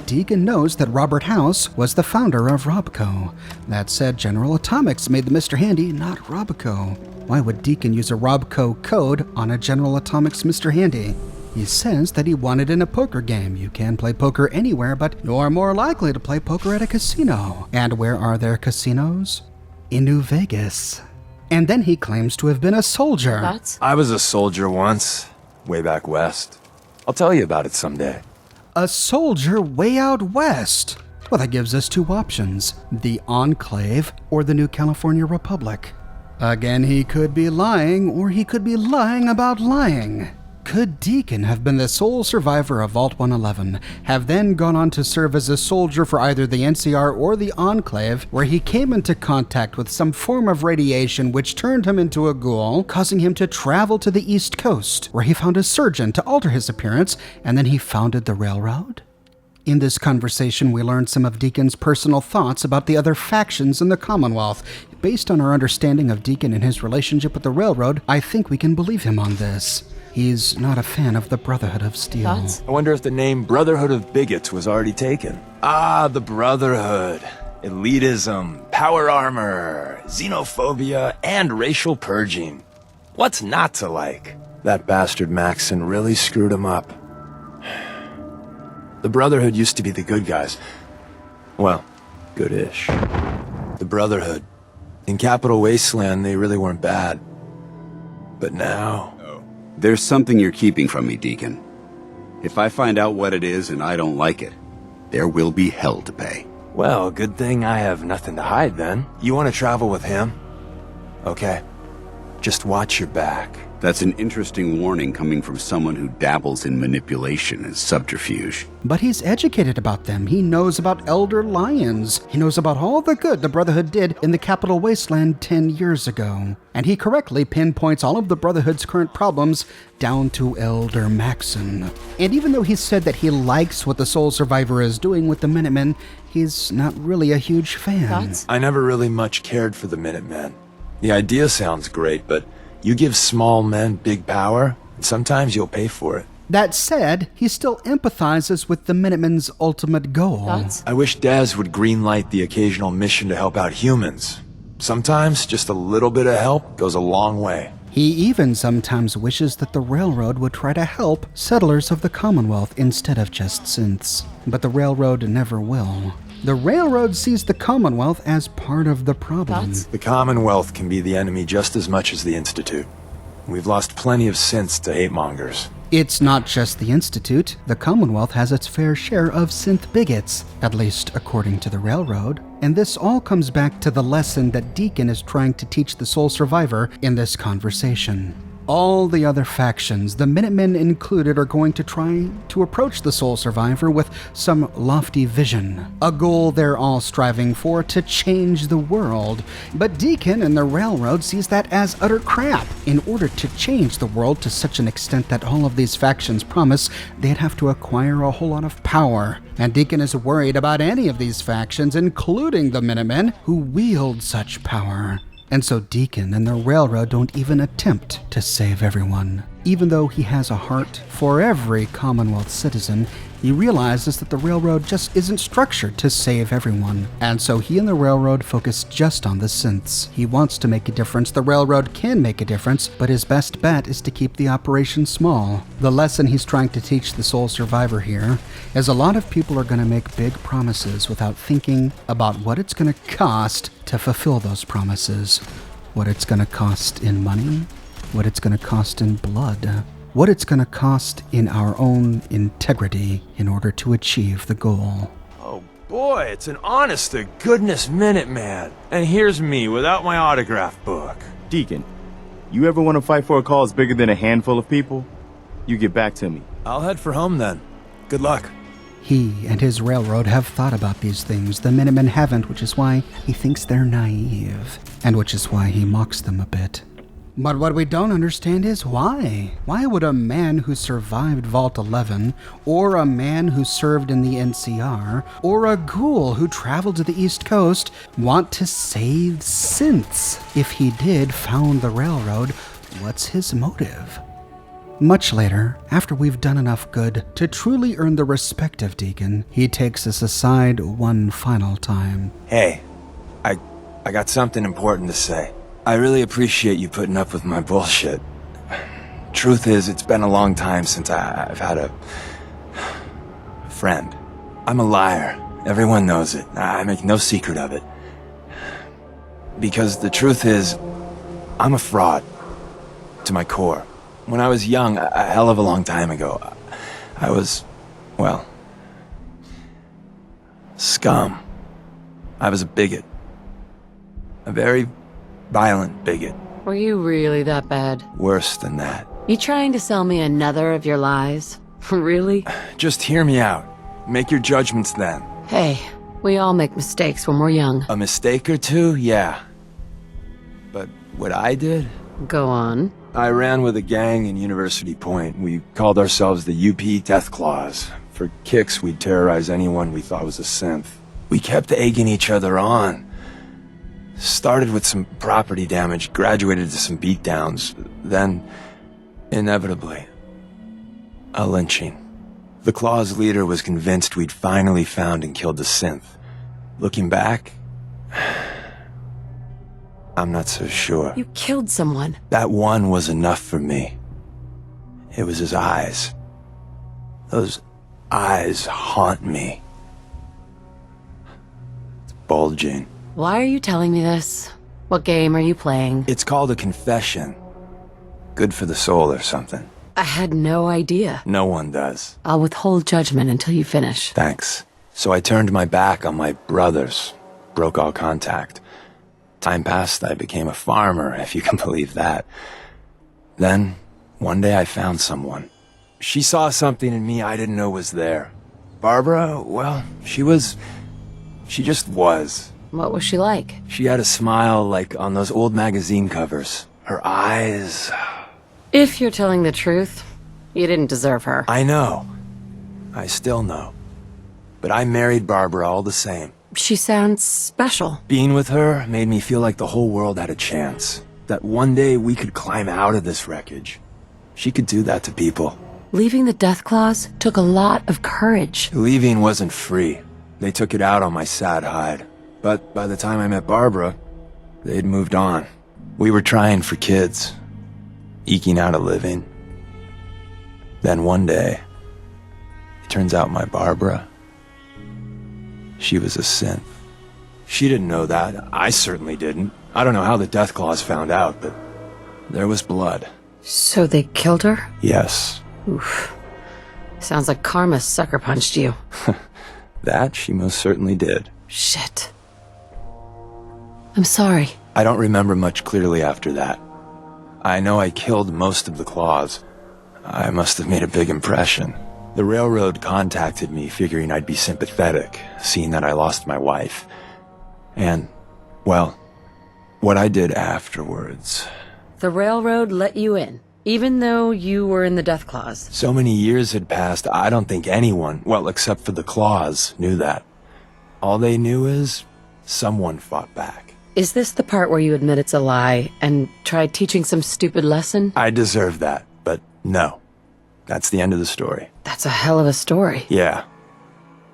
Deacon knows that Robert House was the founder of Robco. That said, General Atomics made the Mr. Handy, not Robco. Why would Deacon use a Robco code on a General Atomics Mr. Handy? He says that he won it in a poker game. You can play poker anywhere, but you're more likely to play poker at a casino. And where are there casinos? In New Vegas. And then he claims to have been a soldier. Thoughts? I was a soldier once, way back west. I'll tell you about it someday. A soldier way out west. Well, that gives us two options, the Enclave or the New California Republic. Again, he could be lying, or he could be lying about lying. Could Deacon have been the sole survivor of Vault 111, have then gone on to serve as a soldier for either the NCR or the Enclave, where he came into contact with some form of radiation which turned him into a ghoul, causing him to travel to the East Coast, where he found a surgeon to alter his appearance, and then he founded the railroad? In this conversation, we learned some of Deacon's personal thoughts about the other factions in the Commonwealth. Based on our understanding of Deacon and his relationship with the railroad, I think we can believe him on this. He's not a fan of the Brotherhood of Steel. Thoughts? I wonder if the name Brotherhood of Bigots was already taken. Ah, the Brotherhood. Elitism, power armor, xenophobia, and racial purging. What's not to like? That bastard Maxon really screwed him up. The Brotherhood used to be the good guys. Well, good-ish. The Brotherhood. In Capital Wasteland, they really weren't bad. But now... There's something you're keeping from me, Deacon. If I find out what it is and I don't like it, there will be hell to pay. Well, good thing I have nothing to hide then. You want to travel with him? Okay. Just watch your back. That's an interesting warning coming from someone who dabbles in manipulation and subterfuge. But he's educated about them. He knows about Elder Lions. He knows about all the good the Brotherhood did in the Capital Wasteland 10 years ago. And he correctly pinpoints all of the Brotherhood's current problems down to Elder Maxon. And even though he said that he likes what the Soul Survivor is doing with the Minutemen, he's not really a huge fan. Thoughts? I never really much cared for the Minutemen. The idea sounds great, but you give small men big power, and sometimes you'll pay for it. That said, he still empathizes with the Minutemen's ultimate goal. Thoughts? I wish Daz would greenlight the occasional mission to help out humans. Sometimes just a little bit of help goes a long way. He even sometimes wishes that the railroad would try to help settlers of the Commonwealth instead of just synths. But the railroad never will. The railroad sees the Commonwealth as part of the problem. Thoughts? The Commonwealth can be the enemy just as much as the Institute. We've lost plenty of synths to hate-mongers. It's not just the Institute. The Commonwealth has its fair share of synth bigots, at least according to the railroad. And this all comes back to the lesson that Deacon is trying to teach the Soul Survivor in this conversation. All the other factions, the Minutemen included, are going to try to approach the Soul Survivor with some lofty vision, a goal they're all striving for to change the world. But Deacon and the Railroad sees that as utter crap. In order to change the world to such an extent that all of these factions promise, they'd have to acquire a whole lot of power. And Deacon is worried about any of these factions, including the Minutemen, who wield such power. And so Deacon and the Railroad don't even attempt to save everyone. Even though he has a heart for every Commonwealth citizen, he realizes that the Railroad just isn't structured to save everyone. And so he and the Railroad focus just on the synths. He wants to make a difference. The Railroad can make a difference, but his best bet is to keep the operation small. The lesson he's trying to teach the Soul Survivor here is a lot of people are going to make big promises without thinking about what it's going to cost to fulfill those promises. What it's going to cost in money, what it's going to cost in blood, what it's going to cost in our own integrity in order to achieve the goal. Oh boy, it's an honest-to-goodness Minuteman. And here's me without my autograph book. Deacon, you ever want to fight for a cause bigger than a handful of people? You get back to me. I'll head for home then. Good luck. He and his Railroad have thought about these things. The Minutemen haven't, which is why he thinks they're naive, and which is why he mocks them a bit. But what we don't understand is why. Why would a man who survived Vault 11, or a man who served in the NCR, or a ghoul who traveled to the East Coast want to save synths? If he did found the Railroad, what's his motive? Much later, after we've done enough good to truly earn the respect of Deacon, he takes us aside one final time. Hey, I got something important to say. I really appreciate you putting up with my bullshit. Truth is, it's been a long time since I've had a friend. I'm a liar. Everyone knows it. I make no secret of it. Because the truth is, I'm a fraud. To my core. When I was young, a hell of a long time ago, I was, well, scum. I was a bigot. A very violent bigot. Were you really that bad? Worse than that. You trying to sell me another of your lies? Really? Just hear me out. Make your judgments then. Hey, we all make mistakes when we're young. A mistake or two, yeah. But what I did? Go on. I ran with a gang in University Point. We called ourselves the UP Death Claws. For kicks, we'd terrorize anyone we thought was a synth. We kept egging each other on. Started with some property damage, graduated to some beatdowns, then, inevitably, a lynching. The Claw's leader was convinced we'd finally found and killed the synth. Looking back, I'm not so sure. You killed someone. That one was enough for me. It was his eyes. Those eyes haunt me. It's bulging. Why are you telling me this? What game are you playing? It's called a confession. Good for the soul or something. I had no idea. No one does. I'll withhold judgment until you finish. Thanks. So I turned my back on my brothers. Broke all contact. Time passed, I became a farmer, if you can believe that. Then, one day I found someone. She saw something in me I didn't know was there. Barbara, well, she just was. What was she like? She had a smile like on those old magazine covers. Her eyes... If you're telling the truth, you didn't deserve her. I know. I still know. But I married Barbara all the same. She sounds special. Being with her made me feel like the whole world had a chance. That one day we could climb out of this wreckage. She could do that to people. Leaving the Death Claws took a lot of courage. Leaving wasn't free. They took it out on my sad hide. But by the time I met Barbara, they'd moved on. We were trying for kids. Eking out a living. Then one day, it turns out my Barbara, she was a synth. She didn't know that. I certainly didn't. I don't know how the Death Claws found out, but there was blood. So they killed her? Yes. Oof. Sounds like karma sucker punched you. That she most certainly did. Shit. I'm sorry. I don't remember much clearly after that. I know I killed most of the Claws. I must have made a big impression. The railroad contacted me figuring I'd be sympathetic, seeing that I lost my wife. And, well, what I did afterwards... The railroad let you in, even though you were in the Death Claws. So many years had passed, I don't think anyone, well, except for the Claws, knew that. All they knew is someone fought back. Is this the part where you admit it's a lie and tried teaching some stupid lesson? I deserve that, but no. That's the end of the story. That's a hell of a story. Yeah.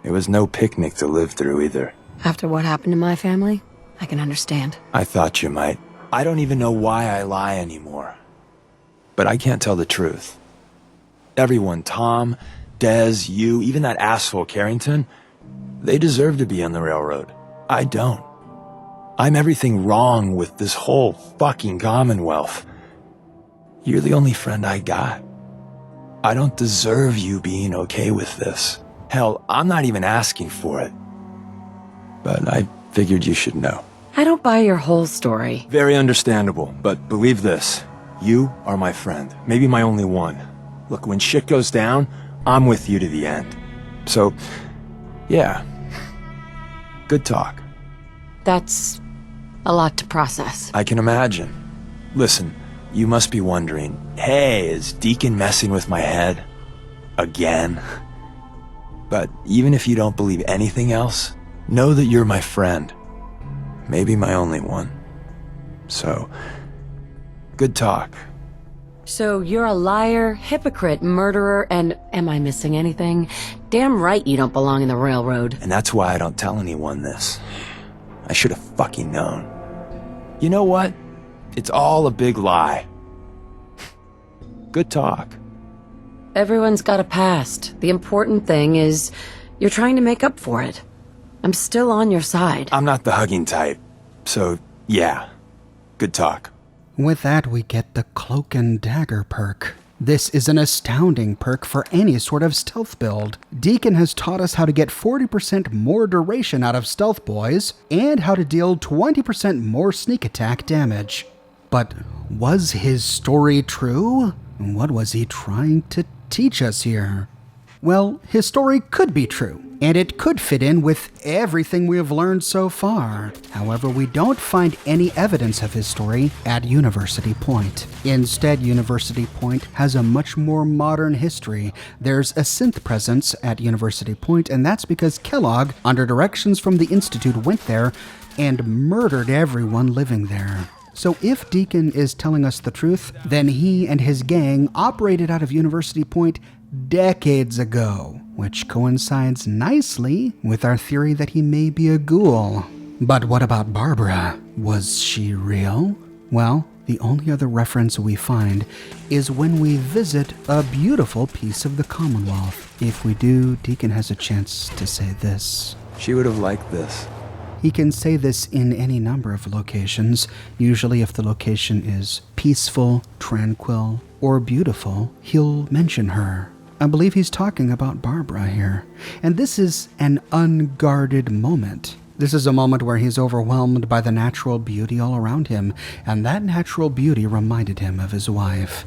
It was no picnic to live through either. After what happened to my family, I can understand. I thought you might. I don't even know why I lie anymore. But I can't tell the truth. Everyone, Tom, Dez, you, even that asshole Carrington, they deserve to be on the railroad. I don't. I'm everything wrong with this whole fucking Commonwealth. You're the only friend I got. I don't deserve you being okay with this. Hell, I'm not even asking for it. But I figured you should know. I don't buy your whole story. Very understandable, but believe this. You are my friend. Maybe my only one. Look, when shit goes down, I'm with you to the end. So, yeah. Good talk. That's a lot to process. I can imagine. Listen, you must be wondering, hey, is Deacon messing with my head? Again? But even if you don't believe anything else, know that you're my friend. Maybe my only one. So, good talk. So you're a liar, hypocrite, murderer, and am I missing anything? Damn right you don't belong in the railroad. And that's why I don't tell anyone this. I should have fucking known. You know what? It's all a big lie. Good talk. Everyone's got a past. The important thing is you're trying to make up for it. I'm still on your side. I'm not the hugging type. So, yeah. Good talk. With that, we get the Cloak and Dagger perk. This is an astounding perk for any sort of stealth build. Deacon has taught us how to get 40% more duration out of stealth boys, and how to deal 20% more sneak attack damage. But was his story true? What was he trying to teach us here? Well, his story could be true, and it could fit in with everything we have learned so far. However, we don't find any evidence of his story at University Point. Instead, University Point has a much more modern history. There's a synth presence at University Point, and that's because Kellogg, under directions from the Institute, went there and murdered everyone living there. So if Deacon is telling us the truth, then he and his gang operated out of University Point decades ago, which coincides nicely with our theory that he may be a ghoul. But what about Barbara? Was she real? Well, the only other reference we find is when we visit a beautiful piece of the Commonwealth. If we do, Deacon has a chance to say this. She would have liked this. He can say this in any number of locations. Usually if the location is peaceful, tranquil, or beautiful, he'll mention her. I believe he's talking about Barbara here. And this is an unguarded moment. This is a moment where he's overwhelmed by the natural beauty all around him, and that natural beauty reminded him of his wife.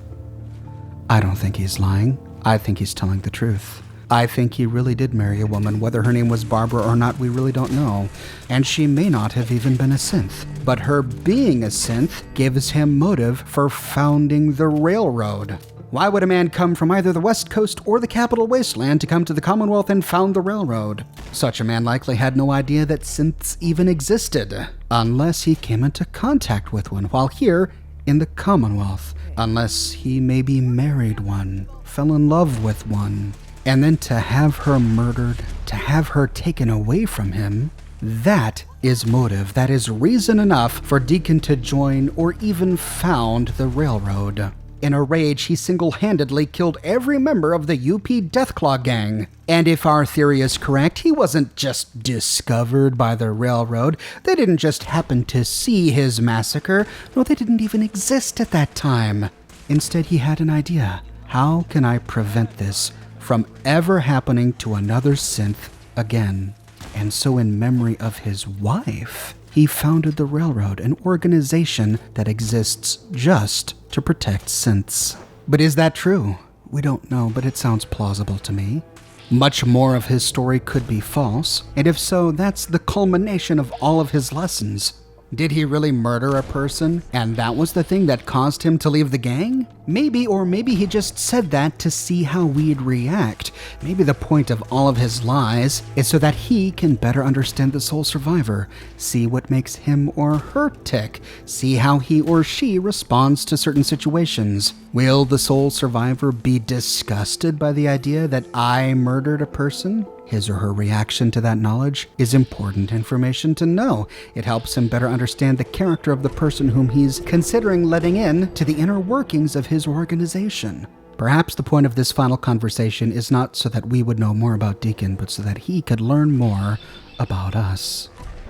I don't think he's lying. I think he's telling the truth. I think he really did marry a woman. Whether her name was Barbara or not, we really don't know. And she may not have even been a synth. But her being a synth gives him motive for founding the railroad. Why would a man come from either the West Coast or the Capital Wasteland to come to the Commonwealth and found the railroad? Such a man likely had no idea that synths even existed, unless he came into contact with one while here in the Commonwealth, unless he maybe married one, fell in love with one. And then to have her murdered, to have her taken away from him, that is motive. That is reason enough for Deacon to join or even found the railroad. In a rage, he single-handedly killed every member of the UP Deathclaw gang. And if our theory is correct, he wasn't just discovered by the railroad. They didn't just happen to see his massacre. No, they didn't even exist at that time. Instead, he had an idea. How can I prevent this from ever happening to another synth again? And so in memory of his wife, he founded the railroad, an organization that exists just to protect synths. But is that true? We don't know, but it sounds plausible to me. Much more of his story could be false, and if so, that's the culmination of all of his lessons. Did he really murder a person, and that was the thing that caused him to leave the gang? Maybe, or maybe he just said that to see how we'd react. Maybe the point of all of his lies is so that he can better understand the sole survivor, see what makes him or her tick, see how he or she responds to certain situations. Will the sole survivor be disgusted by the idea that I murdered a person? His or her reaction to that knowledge is important information to know. It helps him better understand the character of the person whom he's considering letting in to the inner workings of his organization. Perhaps the point of this final conversation is not so that we would know more about Deacon, but so that he could learn more about us.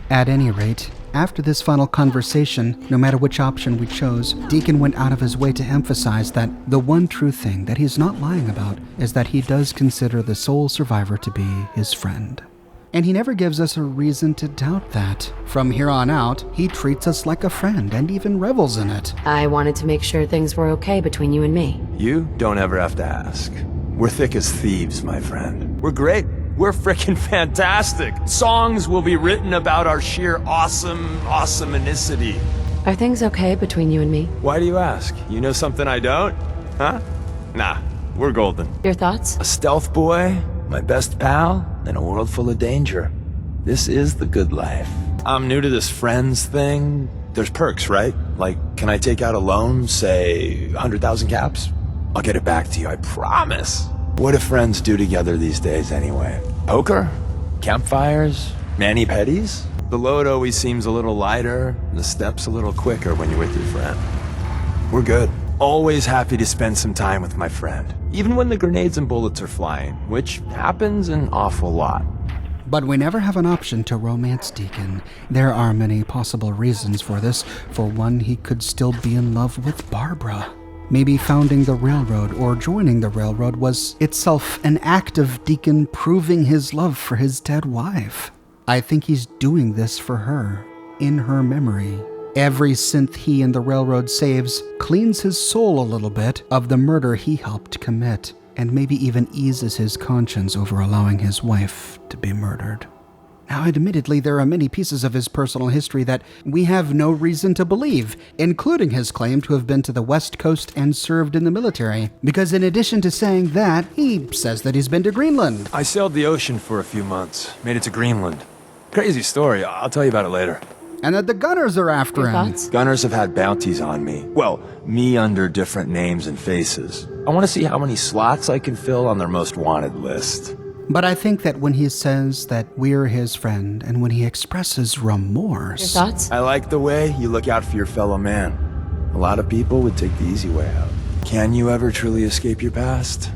At any rate, after this final conversation, no matter which option we chose, Deacon went out of his way to emphasize that the one true thing that he's not lying about is that he does consider the sole survivor to be his friend. And he never gives us a reason to doubt that. From here on out, he treats us like a friend and even revels in it. I wanted to make sure things were okay between you and me. You don't ever have to ask. We're thick as thieves, my friend. We're great. We're frickin' fantastic. Songs will be written about our sheer awesomenicity. Are things okay between you and me? Why do you ask? You know something I don't? Huh? Nah, we're golden. Your thoughts? A stealth boy, my best pal, in a world full of danger. This is the good life. I'm new to this friends thing. There's perks, right? Like, can I take out a loan, say 100,000 caps? I'll get it back to you, I promise. What do friends do together these days anyway? Poker? Campfires? Mani-pedis? The load always seems a little lighter, and the steps a little quicker when you're with your friend. We're good. Always happy to spend some time with my friend, even when the grenades and bullets are flying, which happens an awful lot. But we never have an option to romance Deacon. There are many possible reasons for this. For one, he could still be in love with Barbara. Maybe founding the railroad or joining the railroad was itself an act of Deacon proving his love for his dead wife. I think he's doing this for her, in her memory. Every synth he and the railroad saves cleans his soul a little bit of the murder he helped commit, and maybe even eases his conscience over allowing his wife to be murdered. Now, admittedly, there are many pieces of his personal history that we have no reason to believe, including his claim to have been to the West Coast and served in the military. Because in addition to saying that, he says that he's been to Greenland. I sailed the ocean for a few months, made it to Greenland. Crazy story, I'll tell you about it later. And that the Gunners are after Your him. thoughts? Gunners have had bounties on me. Well, me under different names and faces. I want to see how many slots I can fill on their most wanted list. But I think that when he says that we're his friend, and when he expresses remorse... Your thoughts? I like the way you look out for your fellow man. A lot of people would take the easy way out. Can you ever truly escape your past?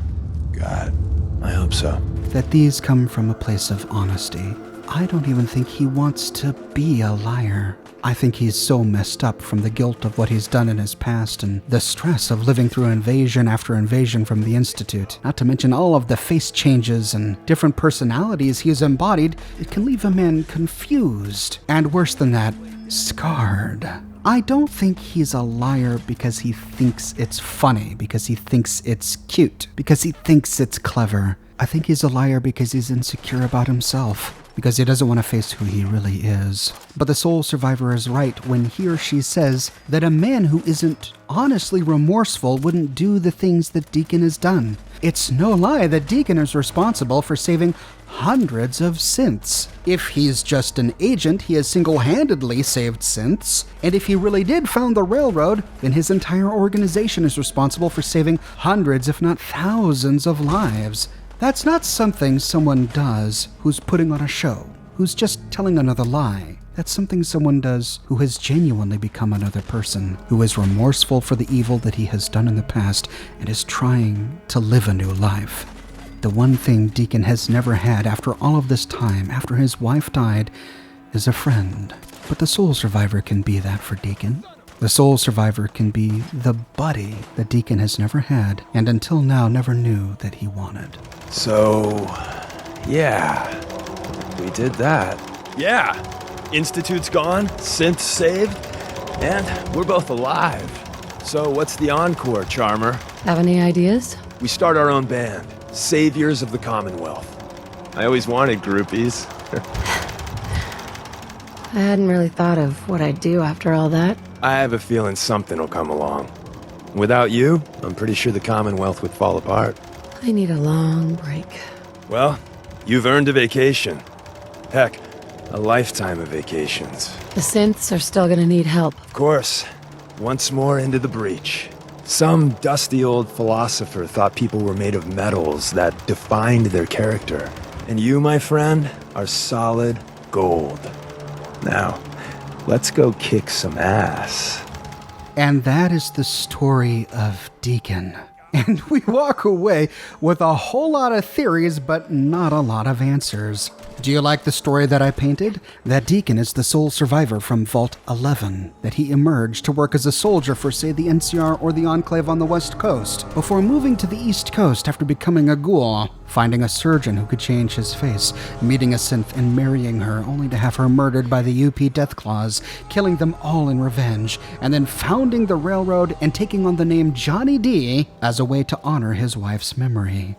God, I hope so. That these come from a place of honesty. I don't even think he wants to be a liar. I think he's so messed up from the guilt of what he's done in his past and the stress of living through invasion after invasion from the Institute. Not to mention all of the face changes and different personalities he has embodied. It can leave a man confused. And worse than that, scarred. I don't think he's a liar because he thinks it's funny, because he thinks it's cute, because he thinks it's clever. I think he's a liar because he's insecure about himself. Because he doesn't want to face who he really is. But the soul survivor is right when he or she says that a man who isn't honestly remorseful wouldn't do the things that Deacon has done. It's no lie that Deacon is responsible for saving hundreds of synths. If he's just an agent, he has single-handedly saved synths. And if he really did found the railroad, then his entire organization is responsible for saving hundreds, if not thousands, of lives. That's not something someone does who's putting on a show, who's just telling another lie. That's something someone does who has genuinely become another person, who is remorseful for the evil that he has done in the past and is trying to live a new life. The one thing Deacon has never had after all of this time, after his wife died, is a friend. But the soul survivor can be that for Deacon. The soul survivor can be the buddy that Deacon has never had, and until now never knew that he wanted. So, yeah, we did that. Yeah, Institute's gone, synth's saved, and we're both alive. So what's the encore, Charmer? Have any ideas? We start our own band, Saviors of the Commonwealth. I always wanted groupies. I hadn't really thought of what I'd do after all that. I have a feeling something will come along. Without you, I'm pretty sure the Commonwealth would fall apart. I need a long break. Well, you've earned a vacation. Heck, a lifetime of vacations. The synths are still gonna need help. Of course. Once more into the breach. Some dusty old philosopher thought people were made of metals that defined their character. And you, my friend, are solid gold. Now, let's go kick some ass. And that is the story of Deacon. And we walk away with a whole lot of theories, but not a lot of answers. Do you like the story that I painted? That Deacon is the sole survivor from Vault 11. That he emerged to work as a soldier for, say, the NCR or the Enclave on the West Coast, before moving to the East Coast after becoming a ghoul, finding a surgeon who could change his face, meeting a synth and marrying her, only to have her murdered by the UP Deathclaws, killing them all in revenge, and then founding the railroad and taking on the name Johnny D as a way to honor his wife's memory.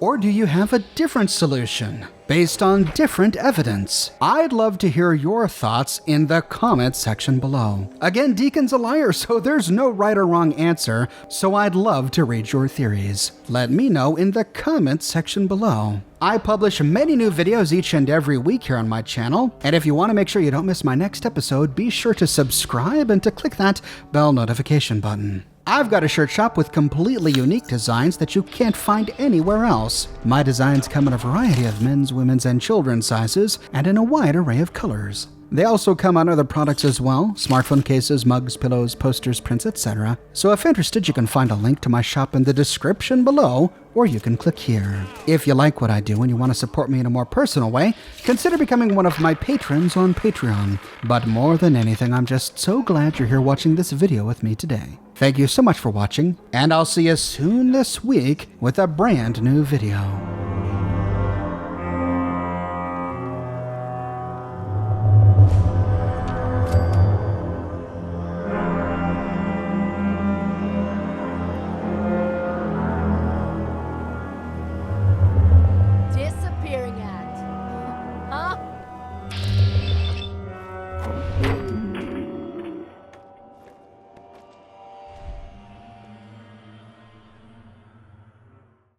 Or do you have a different solution, based on different evidence? I'd love to hear your thoughts in the comments section below. Again, Deacon's a liar, so there's no right or wrong answer, so I'd love to read your theories. Let me know in the comments section below. I publish many new videos each and every week here on my channel, and if you want to make sure you don't miss my next episode, be sure to subscribe and to click that bell notification button. I've got a shirt shop with completely unique designs that you can't find anywhere else. My designs come in a variety of men's, women's, and children's sizes, and in a wide array of colors. They also come on other products as well, smartphone cases, mugs, pillows, posters, prints, etc. So if interested, you can find a link to my shop in the description below, or you can click here. If you like what I do and you want to support me in a more personal way, consider becoming one of my patrons on Patreon. But more than anything, I'm just so glad you're here watching this video with me today. Thank you so much for watching, and I'll see you soon this week with a brand new video.